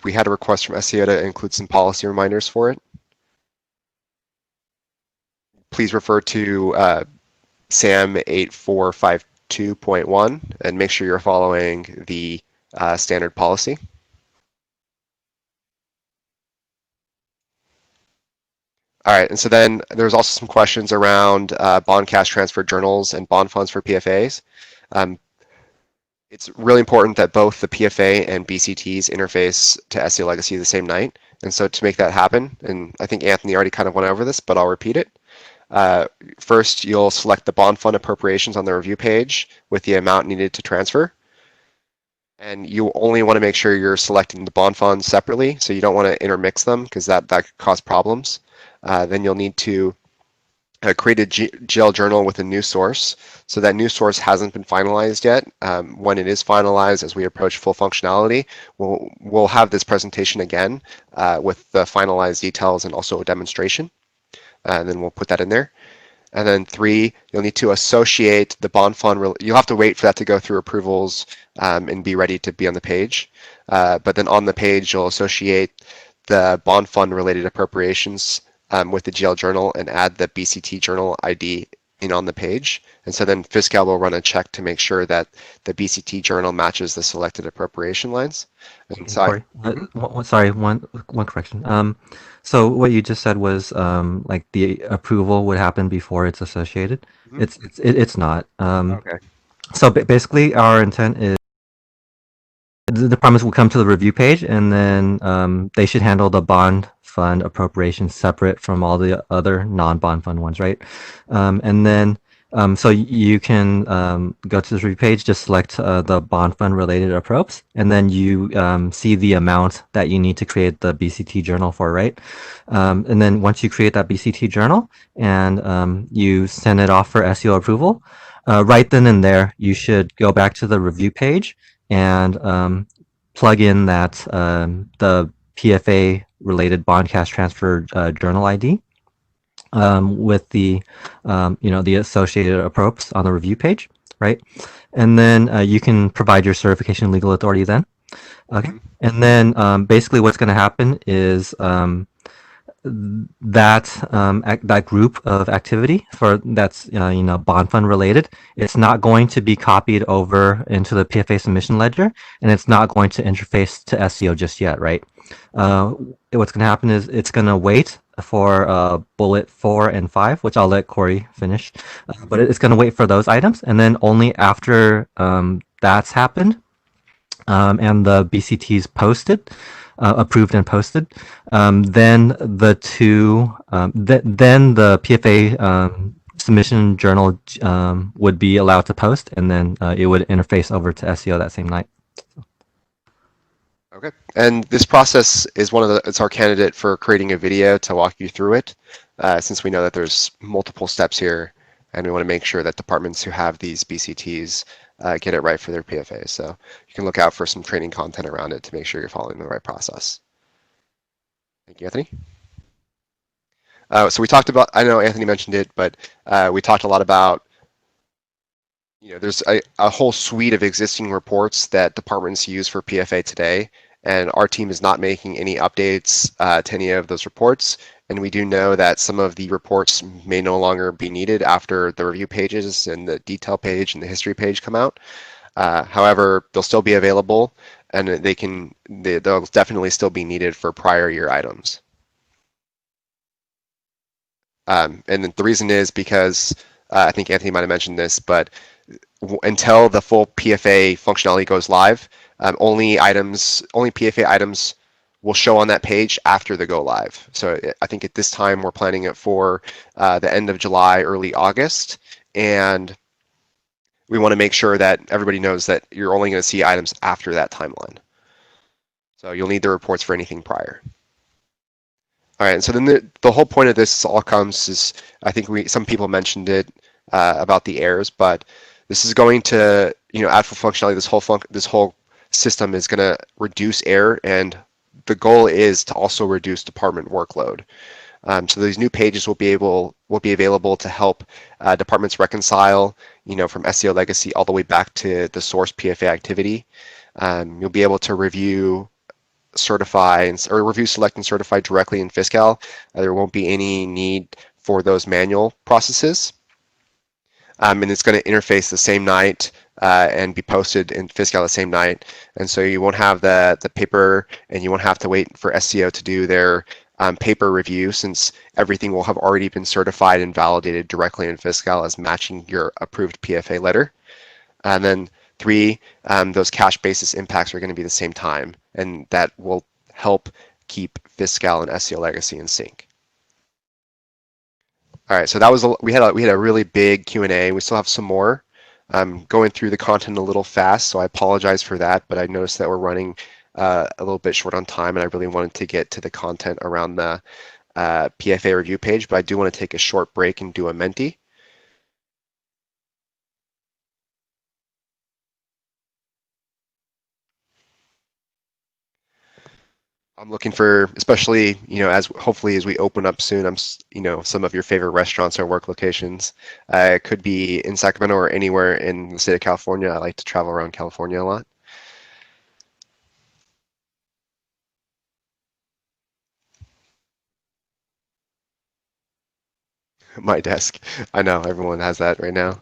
we had a request from SEO to include some policy reminders for it. Please refer to SAM 8452.1 and make sure you're following the standard policy. All right, and so then there's also some questions around bond cash transfer journals and bond funds for PFAs. It's really important that both the PFA and BCTs interface to SEO Legacy the same night. And so to make that happen, and I think Anthony already kind of went over this, but I'll repeat it. First, you'll select the bond fund appropriations on the review page with the amount needed to transfer. And you only want to make sure you're selecting the bond funds separately, so you don't want to intermix them because that could cause problems. Then you'll need to create a GL journal with a new source. So that new source hasn't been finalized yet. When it is finalized, as we approach full functionality, we'll have this presentation again with the finalized details and also a demonstration. And then we'll put that in there. And then 3, you'll need to associate the bond fund. You'll have to wait for that to go through approvals and be ready to be on the page. But then on the page, you'll associate the bond fund related appropriations with the GL journal and add the BCT journal ID in on the page. And so then Fiscal will run a check to make sure that the BCT journal matches the selected appropriation lines. And so sorry, one correction. So what you just said was like the approval would happen before it's associated. It's not. Okay. So basically, our intent is the departments will come to the review page, and then they should handle the bond fund appropriation separate from all the other non-bond fund ones, right? And then so you can go to this review page, just select the bond fund related appropes, and then you see the amount that you need to create the BCT journal for, right? And then once you create that BCT journal and you send it off for SEO approval, right then and there, you should go back to the review page and plug in that the PFA related bond cash transfer journal ID with the the associated appropes on the review page, right? And then you can provide your certification legal authority then. Okay, and then basically what's going to happen is that group of activity for that's bond fund related, it's not going to be copied over into the PFA submission ledger, and it's not going to interface to SEO just yet, right? What's going to happen is it's going to wait for bullet 4 and 5, which I'll let Corey finish, but it's going to wait for those items, and then only after that's happened and the BCTs posted, approved and posted, then then the PFA submission journal would be allowed to post, and then it would interface over to SEO that same night. Okay, and this process is it's our candidate for creating a video to walk you through it, since we know that there's multiple steps here, and we want to make sure that departments who have these BCTs get it right for their PFA. So you can look out for some training content around it to make sure you're following the right process. Thank you, Anthony. So we talked about, I know Anthony mentioned it, but we talked a lot about, there's a whole suite of existing reports that departments use for PFA today, and our team is not making any updates to any of those reports. And we do know that some of the reports may no longer be needed after the review pages and the detail page and the history page come out. However, they'll still be available, and they'll definitely still be needed for prior year items. And the reason is because I think Anthony might have mentioned this, but until the full PFA functionality goes live, only PFA items will show on that page after the go live. So I think at this time we're planning it for the end of July, early August, and we want to make sure that everybody knows that you're only going to see items after that timeline. So you'll need the reports for anything prior. All right, and so then the whole point of this all comes is, I think some people mentioned it about the errors, but this is going to add full functionality. This whole system is going to reduce error, and the goal is to also reduce department workload. So these new pages will be available to help departments reconcile, from SEO legacy all the way back to the source PFA activity. You'll be able to review, certify, or review, select, and certify directly in Fiscal. There won't be any need for those manual processes. And it's going to interface the same night and be posted in Fiscal the same night. And so you won't have the paper, and you won't have to wait for SEO to do their paper review, since everything will have already been certified and validated directly in Fiscal as matching your approved PFA letter. And then 3, those cache basis impacts are going to be the same time, and that will help keep Fiscal and SEO legacy in sync. All right, so that was we had a really big Q&A. We still have some more. I'm going through the content a little fast, so I apologize for that, but I noticed that we're running a little bit short on time, and I really wanted to get to the content around the PFA review page, but I do want to take a short break and do a Menti. I'm looking for, especially, as hopefully as we open up soon, some of your favorite restaurants or work locations. It could be in Sacramento or anywhere in the state of California. I like to travel around California a lot. My desk. I know, everyone has that right now.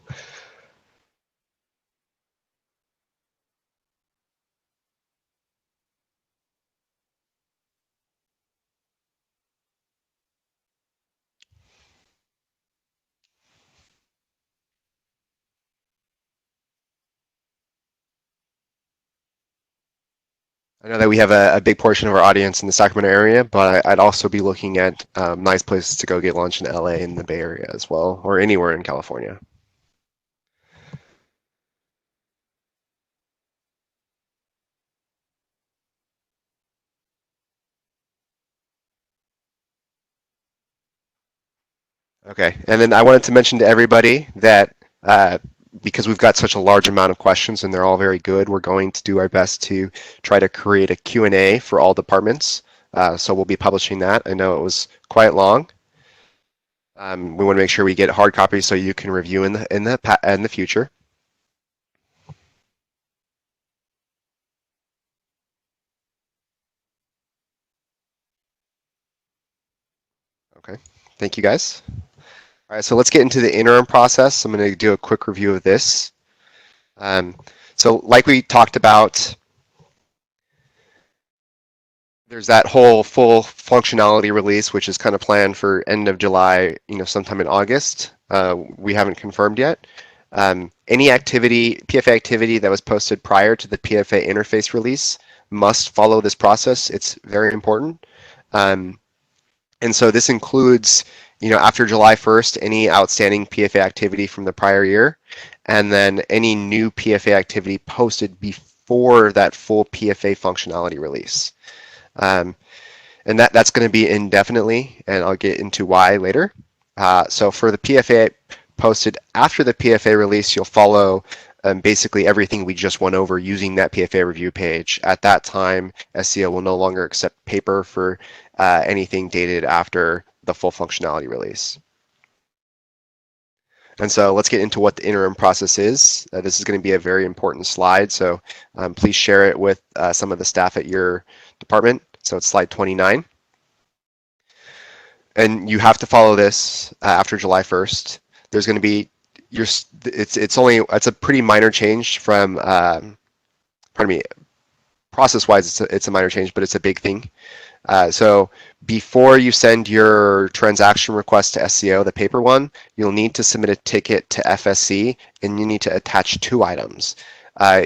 I know that we have a big portion of our audience in the Sacramento area, but I'd also be looking at nice places to go get lunch in LA and the Bay Area as well, or anywhere in California. Okay, and then I wanted to mention to everybody that because we've got such a large amount of questions and they're all very good, we're going to do our best to try to create a Q&A for all departments. So we'll be publishing that. I know it was quite long. We want to make sure we get hard copies so you can review in the future. Okay, thank you guys. All right, so let's get into the interim process. I'm going to do a quick review of this. So like we talked about, there's that whole full functionality release, which is kind of planned for end of July, sometime in August. We haven't confirmed yet. Any activity, PFA activity that was posted prior to the PFA interface release must follow this process. It's very important. And so this includes, after July 1st, any outstanding PFA activity from the prior year, and then any new PFA activity posted before that full PFA functionality release. And that's going to be indefinitely, and I'll get into why later. So for the PFA posted after the PFA release, you'll follow basically everything we just went over using that PFA review page. At that time, SCO will no longer accept paper for anything dated after the full functionality release. And so let's get into what the interim process is. This is going to be a very important slide, so please share it with some of the staff at your department. So it's slide 29. And you have to follow this after July 1st. There's going to be it's a pretty minor change from process-wise it's a minor change, but it's a big thing. So before you send your transaction request to SCO, the paper one, you'll need to submit a ticket to FSC, and you need to attach 2 items.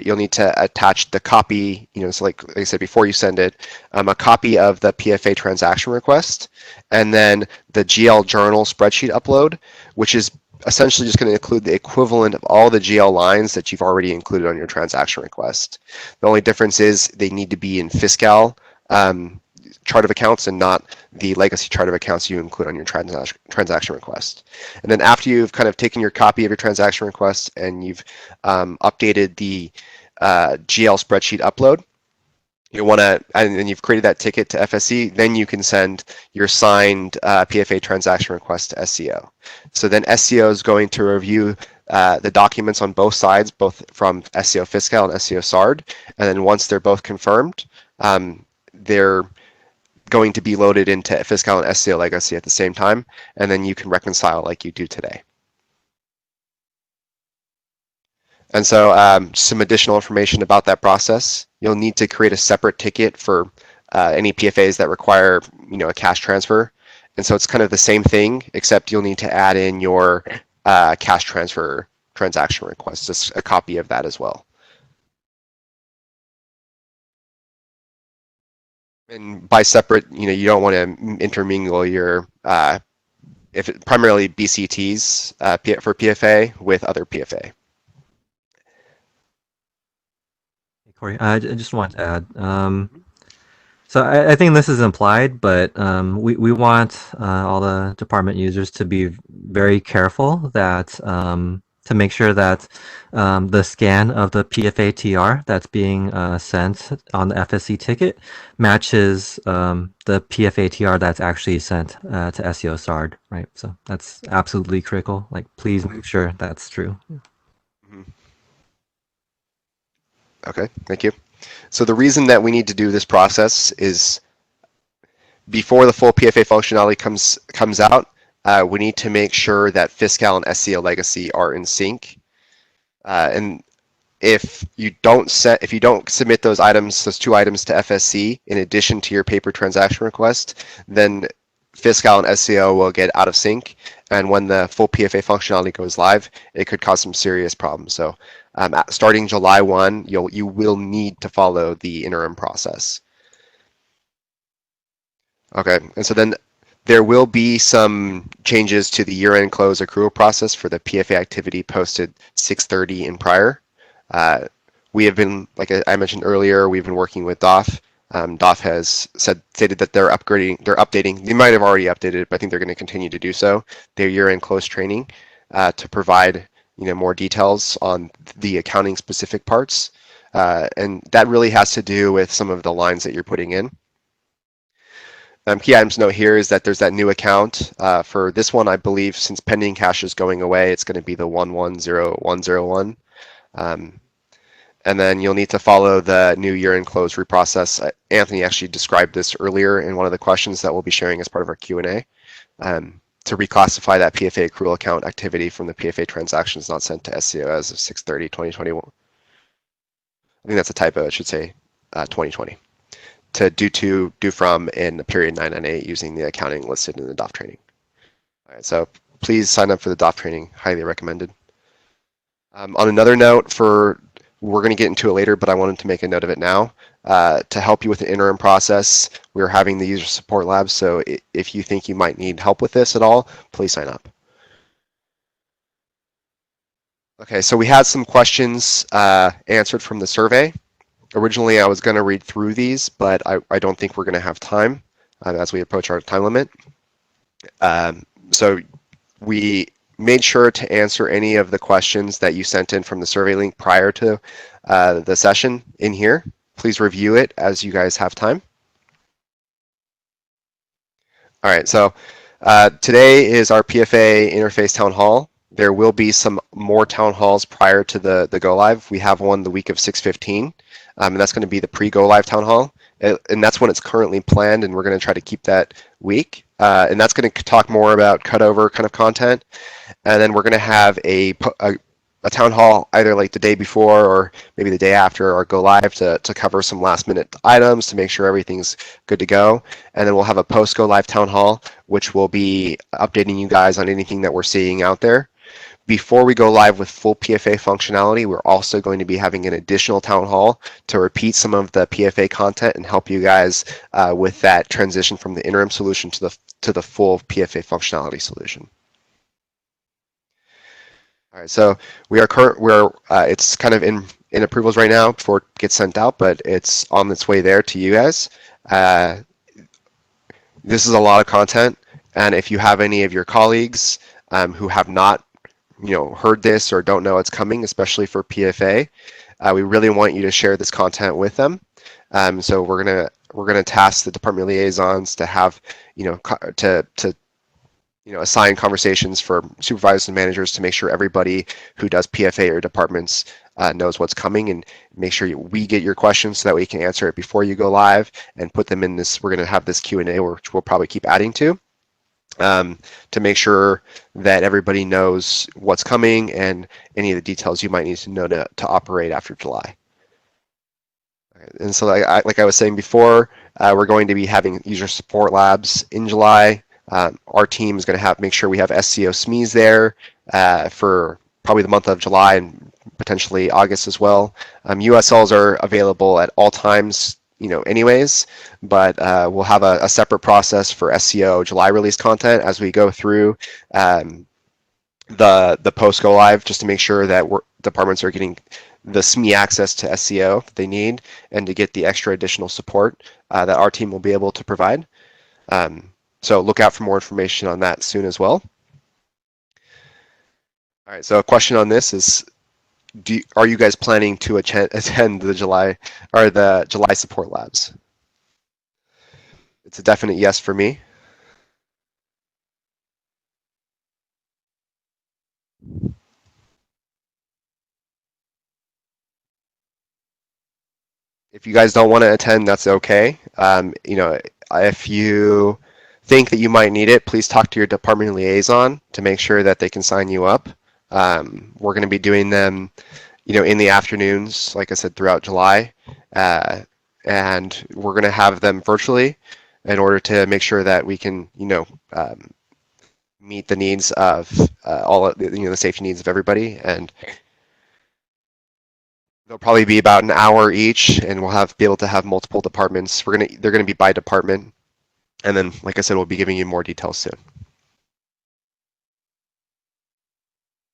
You'll need to attach the copy, so like I said, before you send it, a copy of the PFA transaction request, and then the GL journal spreadsheet upload, which is essentially just going to include the equivalent of all the GL lines that you've already included on your transaction request. The only difference is they need to be in Fiscal chart of accounts and not the legacy chart of accounts you include on your transaction request. And then after you've kind of taken your copy of your transaction request and you've updated the GL spreadsheet upload, you want to, and then you've created that ticket to FSC, then you can send your signed PFA transaction request to SCO. So then SCO is going to review the documents on both sides, both from SCO Fiscal and SCO SARD, and then once they're both confirmed, they're going to be loaded into Fiscal and SCO Legacy at the same time, and then you can reconcile like you do today. And so some additional information about that process. You'll need to create a separate ticket for any PFAs that require a cash transfer. And so it's kind of the same thing, except you'll need to add in your cash transfer transaction request, just a copy of that as well. And by separate, you don't want to intermingle your primarily BCTs for PFA with other PFA. Corey, I just want to add. So I think this is implied, but we want all the department users to be very careful that to make sure that the scan of the PFA TR that's being sent on the FSC ticket matches the PFA TR that's actually sent to SCO SARD, right? So that's absolutely critical. Like, please make sure that's true. Mm-hmm. Okay, thank you. So the reason that we need to do this process is before the full PFA functionality comes out, we need to make sure that Fiscal and SCO Legacy are in sync. And if you don't submit those 2 items to FSC in addition to your paper transaction request, then Fiscal and SCO will get out of sync, and when the full PFA functionality goes live, it could cause some serious problems. So starting July 1, you will need to follow the interim process. Okay, and so then there will be some changes to the year-end close accrual process for the PFA activity posted 6/30 and prior. We have been, like I mentioned earlier, we've been working with DOF. DOF has stated that they're updating. They might have already updated, but I think they're going to continue to do so, their year-end close training to provide more details on the accounting specific parts. And that really has to do with some of the lines that you're putting in. Key items to note here is that there's that new account. For this one, I believe, since pending cash is going away, it's going to be the 110101. and then you'll need to follow the new year-end close reprocess. Anthony actually described this earlier in one of the questions that we'll be sharing as part of our Q&A. To reclassify that PFA accrual account activity from the PFA transactions not sent to SCO as of 6/30/2021. I think that's a typo. It should say 2020. To due from in the period 998 using the accounting listed in the DOF training. All right, so please sign up for the DOF training. Highly recommended. On another note, we're going to get into it later, but I wanted to make a note of it now. To help you with the interim process, we're having the user support lab, so if you think you might need help with this at all, please sign up. Okay, so we had some questions answered from the survey. Originally, I was going to read through these, but I don't think we're going to have time as we approach our time limit. So we made sure to answer any of the questions that you sent in from the survey link prior to the session in here. Please review it as you guys have time. All right, so today is our PFA interface town hall. There will be some more town halls prior to the go live. We have one the week of 6/15, and that's going to be the pre-go live town hall, and that's when it's currently planned, and we're going to try to keep that week. And that's going to talk more about cutover kind of content, and then we're going to have a town hall either like the day before or maybe the day after our go live to cover some last minute items to make sure everything's good to go. And then we'll have a post go live town hall, which will be updating you guys on anything that we're seeing out there. Before we go live with full PFA functionality, we're also going to be having an additional town hall to repeat some of the PFA content and help you guys with that transition from the interim solution to the full PFA functionality solution. All right, so it's kind of in approvals right now before it gets sent out, but it's on its way there to you guys. This is a lot of content, and if you have any of your colleagues who have not heard this or don't know it's coming, especially for PFA, we really want you to share this content with them. So we're gonna task the department liaisons to have assign conversations for supervisors and managers to make sure everybody who does PFA or departments knows what's coming, and make sure we get your questions so that we can answer it before you go live and put them in this. We're going to have this Q&A, which we'll probably keep adding to make sure that everybody knows what's coming and any of the details you might need to know to operate after July. And so like I was saying before, we're going to be having user support labs in July. Our team is going to make sure we have SCO SMEs there for probably the month of July and potentially August as well. USLs are available at all times, anyways, but we'll have a separate process for SCO July release content as we go through the post go live, just to make sure that departments are getting the SME access to SCO that they need and to get the extra additional support that our team will be able to provide. So look out for more information on that soon as well. All right, so a question on this is, are you guys planning to attend the July support labs? It's a definite yes for me. If you guys don't want to attend, that's okay. If you think that you might need it, please talk to your department liaison to make sure that they can sign you up. We're going to be doing them, in the afternoons, like I said, throughout July, and we're going to have them virtually in order to make sure that we can, meet the needs of all, the safety needs of everybody. And they'll probably be about an hour each, and we'll be able to have multiple departments. They're going to be by department, and then, like I said, we'll be giving you more details soon.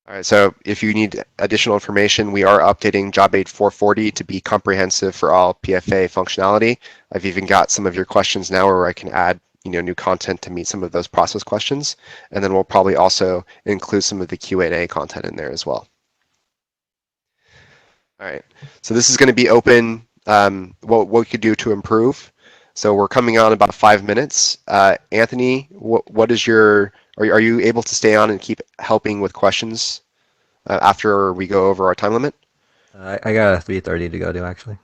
All right, so if you need additional information, we are updating Job Aid 440 to be comprehensive for all PFA functionality. I've even got some of your questions now where I can add new content to meet some of those process questions, and then we'll probably also include some of the Q&A content in there as well. All right, so this is going to be open, what we could do to improve. So we're coming on about 5 minutes. Anthony, what is are you able to stay on and keep helping with questions after we go over our time limit? I got a 3:30 to go to actually.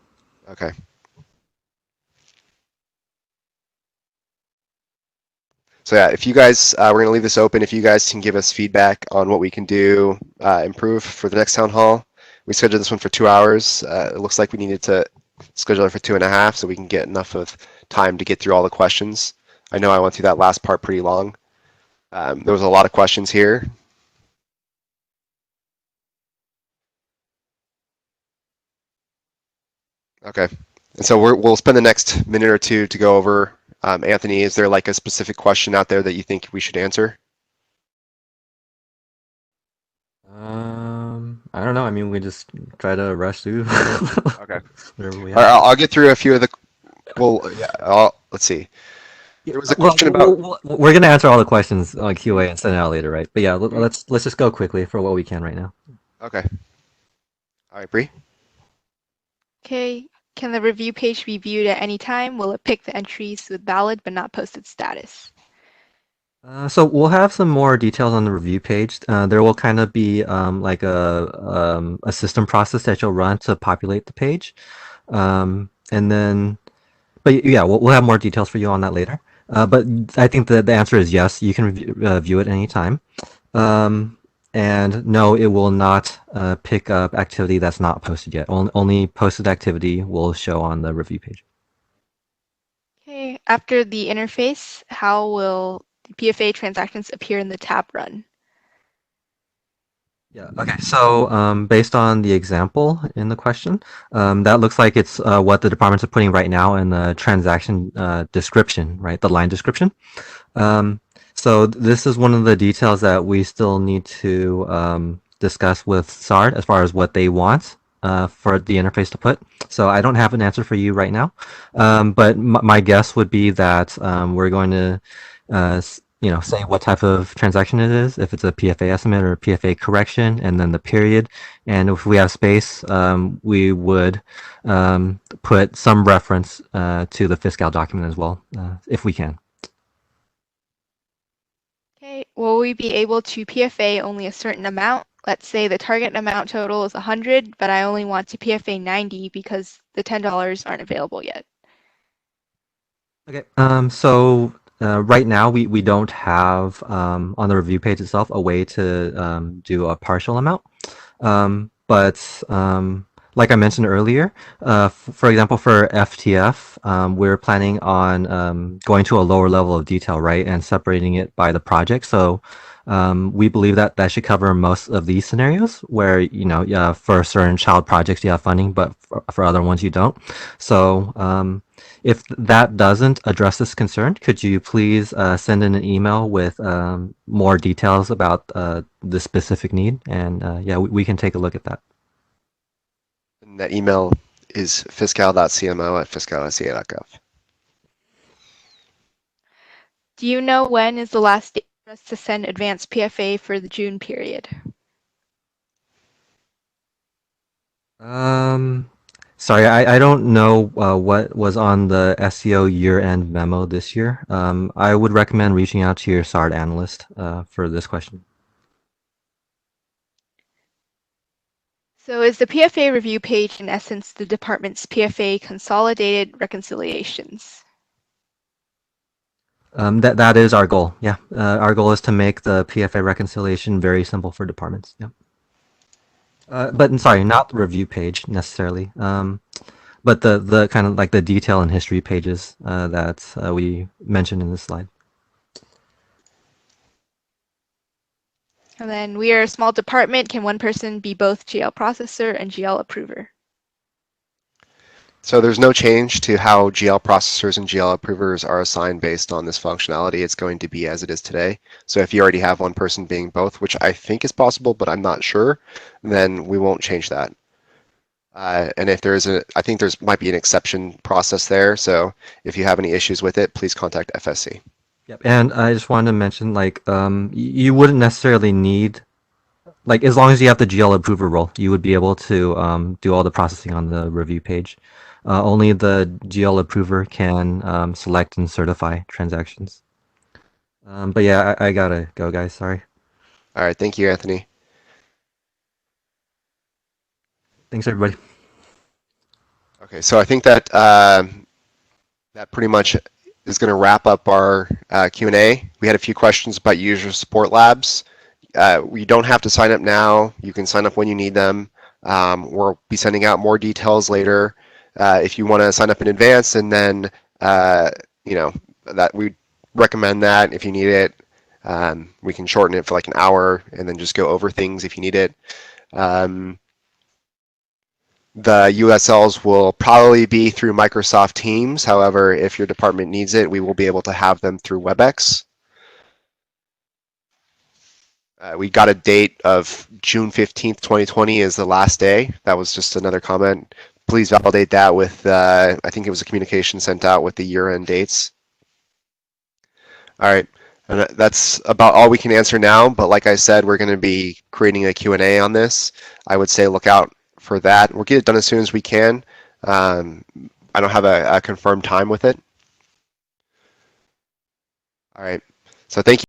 Okay. So yeah, if you guys, we're going to leave this open. If you guys can give us feedback on what we can do, improve for the next town hall. We scheduled this one for 2 hours. It looks like we needed to schedule it for 2.5 so we can get enough of time to get through all the questions. I know I went through that last part pretty long. There was a lot of questions here. Okay. And so we'll spend the next minute or two to go over. Anthony, is there like a specific question out there that you think we should answer? I don't know. I mean, we just try to rush through Okay. whatever we All right, have. I'll get through a few of the. Well, yeah. Let's see. Yeah, There was a well, question about. we're gonna answer all the questions on QA and send it out later, right? But yeah, Mhm. let's just go quickly for what we can right now. Okay. All right, Bree. Okay. Can the review page be viewed at any time? Will it pick the entries with valid but not posted status? So we'll have some more details on the review page. There will kind of be like a system process that you'll run to populate the page, and then. But yeah, we'll have more details for you on that later. But I think the answer is yes. You can view it anytime. And no, it will not pick up activity that's not posted yet. Only posted activity will show on the review page. Okay. After the interface, how will the PFA transactions appear in the tab run? Yeah. Okay. So based on the example in the question, that looks like it's what the departments are putting right now in the transaction description, right? The line description. Um, so this is one of the details that we still need to discuss with SARD as far as what they want for the interface to put. So I don't have an answer for you right now, but my guess would be that we're going to, say what type of transaction it is, if it's a PFA estimate or a PFA correction, and then the period. And if we have space, we would put some reference to the fiscal document as well, if we can. Okay. Will we be able to PFA only a certain amount? Let's say the target amount total is 100, but I only want to PFA 90 because the $10 aren't available yet. Okay. So right now we don't have on the review page itself a way to do a partial amount. But like I mentioned earlier, for example, for FTF, we're planning on going to a lower level of detail, right, and separating it by the project. So we believe that that should cover most of these scenarios where, yeah, for certain child projects you have funding, but for other ones you don't. So if that doesn't address this concern, could you please send in an email with more details about the specific need? And yeah, we can take a look at that. And that email is fiscal.cmo@fiscal.ca.gov. Do you know when is the last day for us to send advanced PFA for the June period? Um, Sorry, I don't know what was on the SEO year-end memo this year. I would recommend reaching out to your SARD analyst for this question. So is the PFA review page in essence the department's PFA consolidated reconciliations? That is our goal. Yeah, our goal is to make the PFA reconciliation very simple for departments. Yeah. But sorry, not the review page necessarily. But the kind of like the detail and history pages that we mentioned in this slide. And then we are a small department. Can one person be both GL processor and GL approver? So there's no change to how GL processors and GL approvers are assigned based on this functionality. It's going to be as it is today. So if you already have one person being both, which I think is possible, but I'm not sure, then we won't change that. And if there is I think there's might be an exception process there. So if you have any issues with it, please contact FSC. Yep. And I just wanted to mention, like, you wouldn't necessarily need, like, as long as you have the GL approver role, you would be able to do all the processing on the review page. Only the GL approver can select and certify transactions. But yeah, I gotta go, guys. Sorry. All right, thank you, Anthony. Thanks, everybody. Okay, so I think that that pretty much is going to wrap up our Q&A. We had a few questions about user support labs. We don't have to sign up now. You can sign up when you need them. We'll be sending out more details later. If you want to sign up in advance, and then you know that we recommend that if you need it. We can shorten it for like an hour and then just go over things if you need it. The USLs will probably be through Microsoft Teams. However, if your department needs it, we will be able to have them through WebEx. We got a date of June 15th, 2020 is the last day. That was just another comment. Please validate that with, I think it was a communication sent out with the year-end dates. All right, and that's about all we can answer now, but like I said, we're going to be creating a Q&A on this. I would say look out for that. We'll get it done as soon as we can. I don't have a confirmed time with it. All right, so thank you.